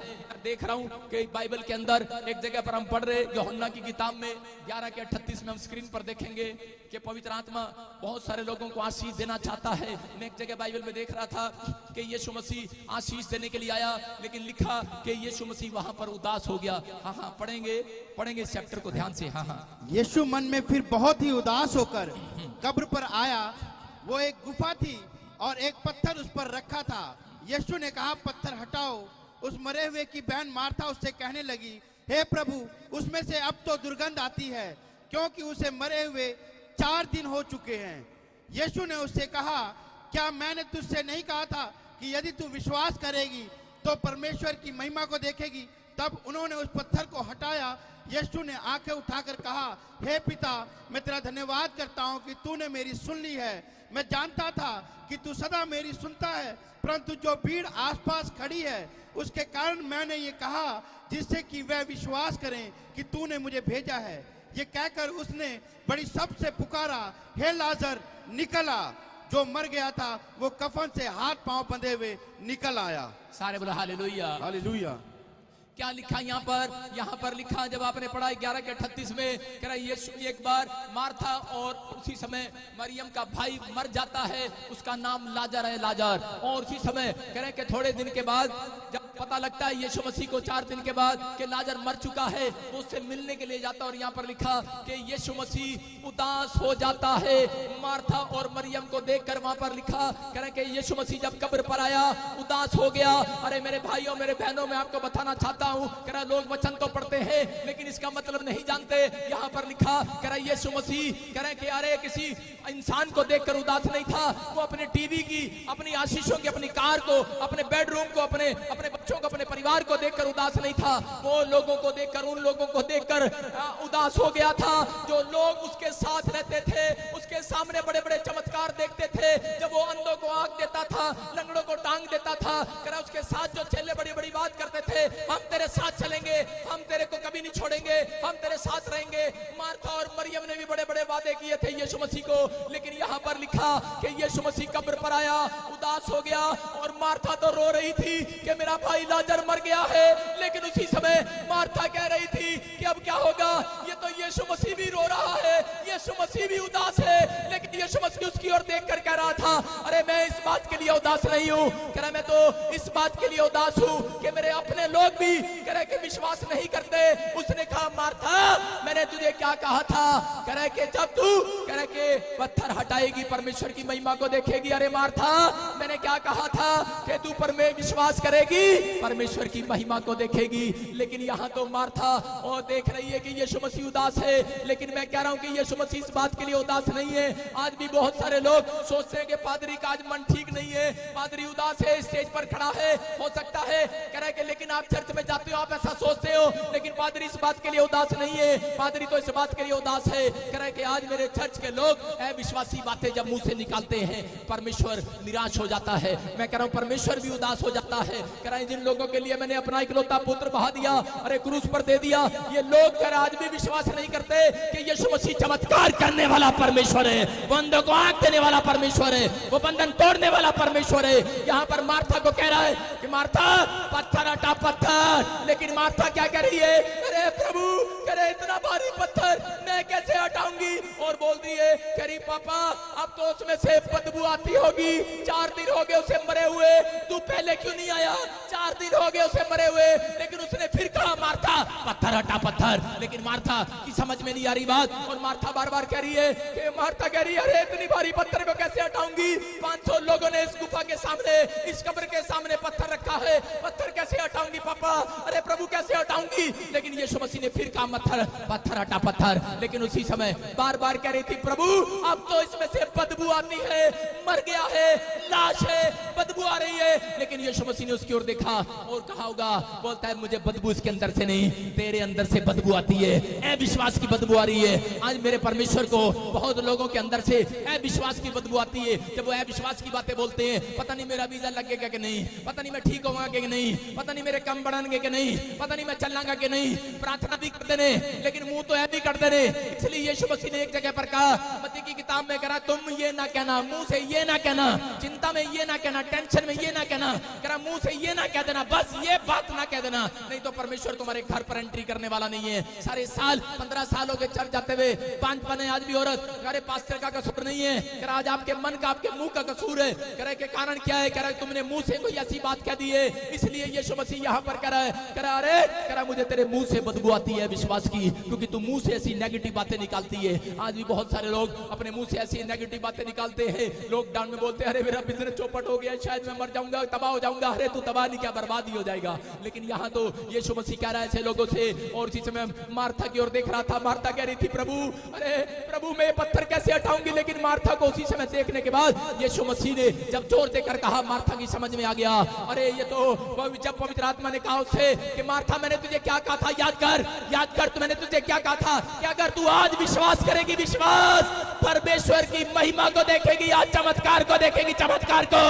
Speaker 1: देख रहा हूं कि बाइबल बाइबल के अंदर एक जगह पर हम पढ़ रहे यूहन्ना की किताब में 11 के 38 में हम स्क्रीन पर देखेंगे कि पवित्र आत्मा बहुत सारे लोगों को आशीष देना चाहता है। मैं एक जगह बाइबल में देख रहा था कि यीशु मसीह आशीष देने के लिए आया, लेकिन लिखा कि यीशु मसीह वहां पर उदास हो गया। हाँ, पढ़ेंगे इस चैप्टर को ध्यान से। हाँ,
Speaker 6: यीशु मन में फिर बहुत ही उदास होकर कब्र पर आया। वो एक गुफा थी और एक पत्थर उस पर रखा था। यीशु ने कहा, पत्थर हटाओ। उस मरे हुए की बहन मार्था उससे कहने लगी, हे प्रभु, उसमें से अब तो दुर्गंध आती है, क्योंकि उसे मरे हुए 4 दिन हो चुके हैं। यीशु ने उससे कहा, क्या मैंने तुझसे नहीं कहा था कि यदि तू विश्वास करेगी तो परमेश्वर की महिमा को देखेगी? तब उन्होंने उस पत्थर को हटाया। यीशु ने आंखें उठाकर कहा, हे पिता, मैं तेरा धन्यवाद करता हूं कि तूने मेरी सुन ली है। मैं जानता था कि तू सदा मेरी सुनता है, परंतु जो भीड़ आसपास खड़ी है उसके कारण मैंने ये कहा, जिससे कि वह विश्वास करें कि तूने मुझे भेजा है। ये कहकर उसने बड़ी शब्द से पुकारा, हे लाजर, निकल आ। जो मर गया था वो कफन से हाथ पांव बंधे हुए निकल आया।
Speaker 1: सारे बोला हालेलुया।
Speaker 6: हालेलुया।
Speaker 1: क्या लिखा यहाँ पर लिखा, जब आपने पढ़ा 11 के 38 में, कह रहा यीशु एक बार मार्था और उसी समय मरियम का भाई मर जाता है, उसका नाम लाजर है, लाजर। और उसी समय कह रहे कि थोड़े दिन के बाद जब पता लगता है यीशु मसीह को 4 दिन के बाद कि लाजर मर चुका है, तो उससे मिलने के लिए जाता। और यहाँ पर लिखा कि यीशु मसीह उदास हो जाता है मार्था और मरियम को देखकर। वहां पर लिखा, कह रहे कि यीशु मसीह जब कब्र पर आया उदास हो गया। अरे मेरे भाइयों, मेरे बहनों, मैं आपको बताना चाहता हूं, कह रहा लोग वचन तो पढ़ते हैं लेकिन इसका मतलब नहीं जानते। यहाँ पर लिखा, कह रहा यीशु मसीह कह रहे कि अरे किसी इंसान को देखकर उदास नहीं था, वो अपने टीवी की, अपनी आशीषों की, अपनी कार को, अपने बेडरूम को, अपने बच्चों को, अपने परिवार को देखकर उदास नहीं था। वो लोगों को देखकर, उन लोगों को देखकर उदास हो गया था जो लोग उसके साथ रहते थे, उसके सामने बड़े बड़े चमत्कार देखते थे। जब वो अंधों को आंख देता था, लंगड़ों को टांग देता था, कह रहा उसके साथ जो चेले बड़ी बड़ी बात करते थे, हम तेरे साथ चलेंगे, हम तेरे को कभी नहीं छोड़ेंगे, हम तेरे साथ रहेंगे। मार्था और मरियम ने भी बड़े बड़े वादे किए थे यीशु मसीह को, लेकिन यहाँ पर लिखा कि यीशु मसीह कब्र पर आया, उदास हो गया। और मार्था तो रो रही थी कि मेरा भाई लाजर मर गया है, लेकिन उसी समय मार्था कह रही थी कि अब क्या होगा। ये तो यीशु मसीह भी रो रहा है, यीशु मसीह भी उदास है, लेकिन यीशु मसीह उसकी ओर देखकर कह रहा था, अरे मैं इस बात के लिए उदास नहीं हूँ, कह रहा मैं तो इस बात के लिए उदास हूँ कि मेरे अपने लोग भी कह रहे कि विश्वास नहीं करते। उसने कहा, मार्था, मैंने तुझे क्या कहा था, कह रहे कि जब तू कह रहे कि पत्थर हटाएगी परमेश्वर की महिमा को देखेगी। अरे मार्था, मैंने क्या कहा था कि तू पर में विश्वास करेगी, परमेश्वर की महिमा को देखेगी। लेकिन यहाँ तो मार्था और देख रही है कि यीशु मसीह उदास है, लेकिन मैं कह रहा हूँ कि यीशु मसीह इस बात के लिए उदास नहीं है। आज भी बहुत सारे लोग सोचते हैं कि पादरी का आज मन ठीक नहीं है, पादरी उदास है, स्टेज पर खड़ा है, हो सकता है कह रहे कि लेकिन आप चर्च में जाते हो, आप ऐसा सोचते हो, लेकिन पादरी इस बात के लिए उदास नहीं है। पादरी तो इस बात के लिए उदास है, कह रहे कि आज मेरे चर्च के लोग अविश्वासी बातें जब मुंह से निकालते हैं, परमेश्वर निराश हो जाता है। मैं कह रहा हूं परमेश्वर भी उदास हो जाता है। कह रहा है जिन लोगों के लिए मैंने अपना इकलौता पुत्र बहा दिया, अरे क्रूस पर दे दिया, ये लोग कह आज भी विश्वास नहीं करते कि यीशु मसीह चमत्कार करने वाला परमेश्वर है, वो अंधों को आंख देने वाला परमेश्वर है, वो बंधन तोड़ने वाला परमेश्वर है। यहाँ पर मार्था को कह रहा है कि मार्था, पत्थर हटा पत्थर। लेकिन मार्था क्या कह रही है, अरे प्रभु, कह रहे इतना भारी पत्थर मैं कैसे हटाऊंगी। और बोल रही है, कह रही पापा, अब तो उसमें से बदबू आती होगी, 4 दिन हो गए उसे मरे हुए, तू पहले क्यों नहीं आया, 4 दिन हो गए उसे मरे हुए। लेकिन उसने फिर कहा, मार्था, पत्थर हटा पत्थर। लेकिन मार्था की समझ में नहीं आ रही बात, और मार्था बार बार कह रही है कि मार्था कह रही है, अरे इतनी भारी पत्थर को कैसे हटाऊंगी, 500 लोगों ने इस गुफा के सामने, इस कब्र के सामने पत्थर रखा है, पत्थर कैसे हटाऊंगी पापा, अरे प्रभु कैसे हटाऊंगी। लेकिन यीशु मसीह ने फिर कहा, पत्थर हटा पत्थर। लेकिन उसी समय बार बार कह रही थी, प्रभु अब तो इसमें से बदबू आती है, मर गया है, लाश है, बदबू आ रही है। लेकिन यीशु मसीह ने उसकी ओर देखा और कहा होगा, बोलता है मुझे बदबू इसके अंदर से नहीं, तेरे अंदर से बदबू आती है, अविश्वास की बदबू आ रही है। आज मेरे परमेश्वर को बहुत लोगों के अंदर से अविश्वास की बदबू आती है। जब वो अविश्वास की बातें बोलते हैं, पता नहीं मेरा वीजा लगेगा कि नहीं, पता नहीं मैं ठीक होगा कि नहीं, पता नहीं मेरे कम बढ़ाएंगे कि नहीं, पता नहीं मैं चलूंगा कि नहीं, प्रार्थना भी कर देने लेकिन मुंह तो ऐसे कर देने। इसलिए यीशु मसीह ने एक जगह पर कहा, मत्ती की किताब में कहा, तुम ये ना कहना, मुंह से ये ना कहना, चिंता में ये ना कहना, टेंशन में ये ना कहना, कह रहा मुंह से ये ना कह देना, बस ये बात ना कह देना, नहीं तो परमेश्वर तुम्हारे घर पर एंट्री करने वाला नहीं है। सारे साल 15 साल हो गए चर्च जाते हुए, 5 बने आज भी औरत, कह रहे पास्टर का कसूर नहीं है, कह रहा आज आपके मन का आपके मुंह का कसूर है। कह रहे के कारण क्या है, कह रहा तुमने मुंह से कोई ऐसी बात कह दी है, इसलिए यीशु मसीह यहाँ पर कह रहा है, कह रहा अरे कह रहा मुझे तेरे मुंह से बदबू आती है विश्वास की, क्योंकि तू मुंह से ऐसी नेगेटिव बातें निकालती है। आज भी बहुत सारे लोग अपने मुंह से ऐसी नेगेटिव बातें निकालते हैं। लॉकडाउन में बोलते हैं अरे मेरा बिजनेस चौपट हो गया, शायद मैं मर जाऊंगा, तबाह हो जाऊंगा। अरे तू तबाह नहीं, क्या बर्बाद ही हो जाएगा। लेकिन यहाँ तो यीशु मसीह कह रहा है ऐसे लोगों से। और इसी समय मार्था की ओर देख रहा था, मार्था कह रही थी प्रभु अरे प्रभु मैं पत्थर कैसे हटाऊंगी। लेकिन मार्था को उसी समय देखने के बाद यीशु मसीह ने जब जोर देकर कहा, मार्था की समझ में आ गया, अरे ये तो जब पवित्र आत्मा ने कहा उससे कि मार्था मैंने तुझे क्या कहा था, याद कर तो मैंने तुझे क्या कहा था कि अगर तू आज विश्वास करेगी, विश्वास परमेश्वर की महिमा को देखेगी, आज चमत्कार को देखेगी, चमत्कार को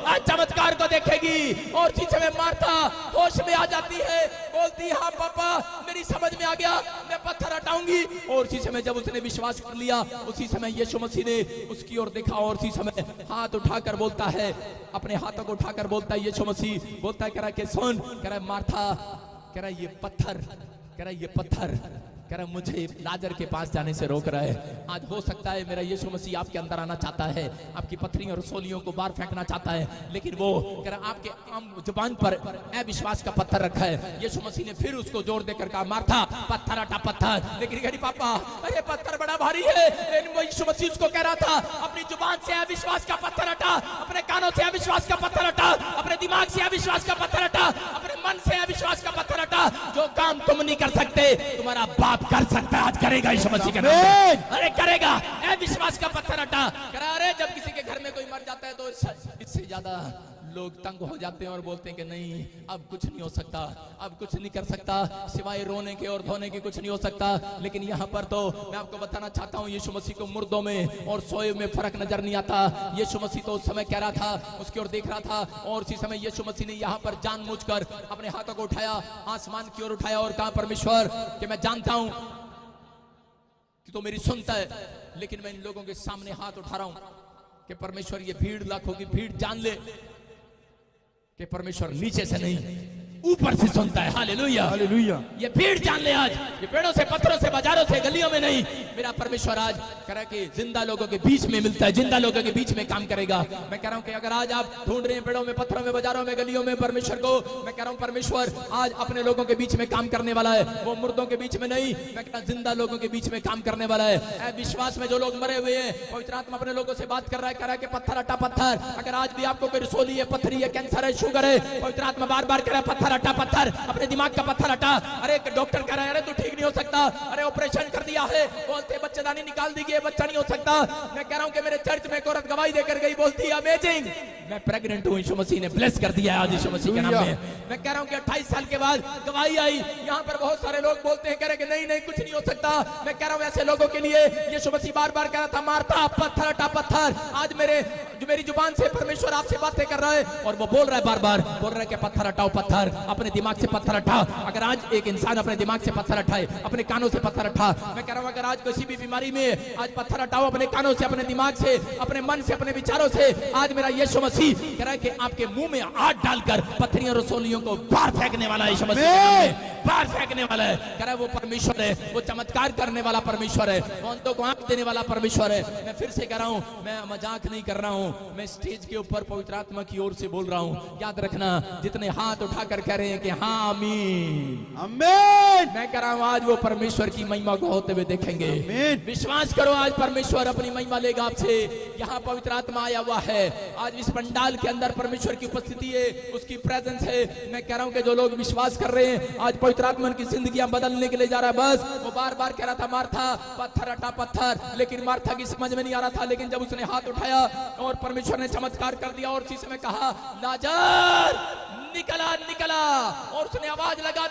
Speaker 1: आज चमत्कार को देखेगी। और इसी समय मार्था होश में आ जाती है, बोलती हाँ पापा मेरी समझ में आ गया, मैं पत्थर हटाऊंगी। और इसी समय जब उसने विश्वास कर लिया, उसी समय यीशु मसीह ने उसकी ओर देखा और उसी समय हाथ उठाकर बोलता है, अपने हाथों को उठाकर बोलता है यीशु मसीह, बोलता है कह रहा कि सुन, कह रहा मार्था, कह रहा ये पत्थर, कह रहा ये पत्थर, कह रहा मुझे लाजर के पास जाने से रोक रहा है। आज हो सकता है मेरा यीशु मसीह आपके अंदर आना चाहता है, आपकी पत्थरियों और रसोलियों को बाहर फेंकना चाहता है, लेकिन वो कह रहा आपके जुबान पर अविश्वास का पत्थर रखा है। यीशु मसीह ने फिर उसको जोर देकर कहा मार्था पत्थर हटा पत्थर। लेकिन कह रही पापा अरे पत्थर बड़ा भारी है। लेकिन यीशु मसीह उसको कह रहा था अपनी जुबान से अविश्वास का पत्थर हटा, अपने कानों से अविश्वास का पत्थर हटा, अपने दिमाग से अविश्वास का पत्थर हटा, अपने मन से अविश्वास का पत्थर हटा। जो काम तुम नहीं कर सकते तुम्हारा बाप कर सकता है, आज करेगा यीशु मसीह के नाम पे। अरे करेगा, अविश्वास का पत्थर हटा। कह अरे जब किसी के घर में कोई मर जाता है तो इससे ज्यादा लोग तंग हो जाते हैं और बोलते हैं कि नहीं अब कुछ नहीं हो सकता, अब कुछ नहीं कर सकता, सिवाय रोने के और धोने के कुछ नहीं हो सकता। लेकिन यहाँ पर तो मैं आपको बताना चाहता हूँ यीशु मसीह को मुर्दों में और सोए में फर्क नजर नहीं आता। यीशु मसीह तो उस समय कह रहा था, उसकी ओर देख रहा था और उसी समय यीशु मसीह ने यहाँ पर जानबूझकर अपने हाथों को उठाया, आसमान की ओर उठाया और कहा परमेश्वर कि मैं जानता हूं कि तो मेरी सुनता है, लेकिन मैं इन लोगों के सामने हाथ उठा रहा हूं कि परमेश्वर ये भीड़ लाखों की भीड़ जान ले कि परमेश्वर नीचे से नहीं ऊपर से सुनता है। Hallelujah
Speaker 2: hallelujah.
Speaker 1: ये भीड़ जान ले आज, ये पेड़ों से पत्थरों से बाजारों से गलियों में नहीं, मेरा परमेश्वर आज कह रहा है कि जिंदा लोगों के बीच में मिलता है, जिंदा लोगों के बीच में काम करेगा। मैं कह रहा हूं कि अगर आज आप ढूंढ रहे हैं पेड़ों में पत्थरों में बाजारों में गलियों में परमेश्वर को, मैं कह रहा हूं परमेश्वर आज अपने लोगों के बीच में काम करने वाला है। वो मुर्दों के बीच में नहीं, मैं कह रहा जिंदा लोगों के बीच में काम करने वाला है। विश्वास में जो लोग मरे हुए हैं पवित्र आत्मा अपने लोगों से बात कर रहा है, कह रहा है कि पत्थर हटा पत्थर। अगर आज भी आपको कोई रसोली है, पत्थरी है, कैंसर है, शुगर है, पवित्र आत्मा बार बार कह रहा है पत्थर हटा पत्थर, अपने दिमाग का पत्थर हटा। अरे डॉक्टर कह रहा है अरे तू ठीक नहीं हो सकता, अरे ऑपरेशन कर दिया है, बोलते बच्चेदानी निकाल दी गई, बच्चा नहीं हो सकता। मैं कह रहा हूं कि मेरे चर्च में एक औरत गवाही देकर गई, बोलती है अमेजिंग मैं प्रेग्नेंट हूं, यीशु मसीह ने ब्लेस कर दिया आज यीशु मसीह के नाम में। मैं कह रहा हूं कि 28 साल के बाद गवाही आई। यहाँ पर बहुत सारे लोग बोलते हैं, कह रहे कि नहीं नहीं कुछ नहीं हो सकता। मैं कह रहा हूं ऐसे लोगों के लिए यीशु मसीह बार बार कह रहा था मारता पत्थर हटा पत्थर। आज मेरी जुबान से परमेश्वर आपसे बातें कर रहा है और वो बोल रहा है, बार बार बोल रहा है कि पत्थर हटाओ पत्थर, अपने दिमाग से पत्थर हटा। अगर आज एक इंसान अपने दिमाग से पत्थर हटाए, अपने कानों से पत्थर हटा, मैं कह रहा हूं अगर आज किसी भी बीमारी में आज पत्थर हटाओ अपने कानों से, अपने दिमाग से, अपने मन से, अपने विचारों से। आज मेरा यीशु मसीह कह रहा है कि आपके मुंह में हाथ डालकर पत्थरियों रसोलियों को बाहर फेंकने वाला है, यीशु मसीह बाहर फेंकने वाला है। कह रहा है वो परमेश्वर है, वो चमत्कार करने वाला परमेश्वर है, वो अंतों को आंख देने वाला परमेश्वर है। मैं फिर से कह रहा हूं, मैं मजाक नहीं कर रहा हूं, मैं स्टेज के ऊपर पवित्र आत्मा की ओर से बोल रहा हूं। याद रखना जितने हाथ उठाकर कह रहे हैं कि हाँ आमीन
Speaker 2: आमीन,
Speaker 1: मैं कह रहा हूं आज वो परमेश्वर की महिमा को होते हुए देखेंगे। विश्वास करो आज परमेश्वर अपनी महिमा लेगा आपसे। यहाँ पवित्र आत्मा आया हुआ है, आज इस पंडाल के अंदर परमेश्वर की उपस्थिति है, उसकी प्रेजेंस है। मैं कह रहा हूं कि जो लोग विश्वास कर रहे हैं आज पवित्र आत्मा की जिंदगियां बदलने के लिए जा रहा है। बस वो बार बार कह रहा था मार्था पत्थर हटा पत्थर, लेकिन मार्था की समझ में नहीं आ रहा था। लेकिन जब उसने हाथ उठाया और परमेश्वर ने चमत्कार कर दिया और उसी समय कहा लाजर निकला निकला, और उसने आवाज लगा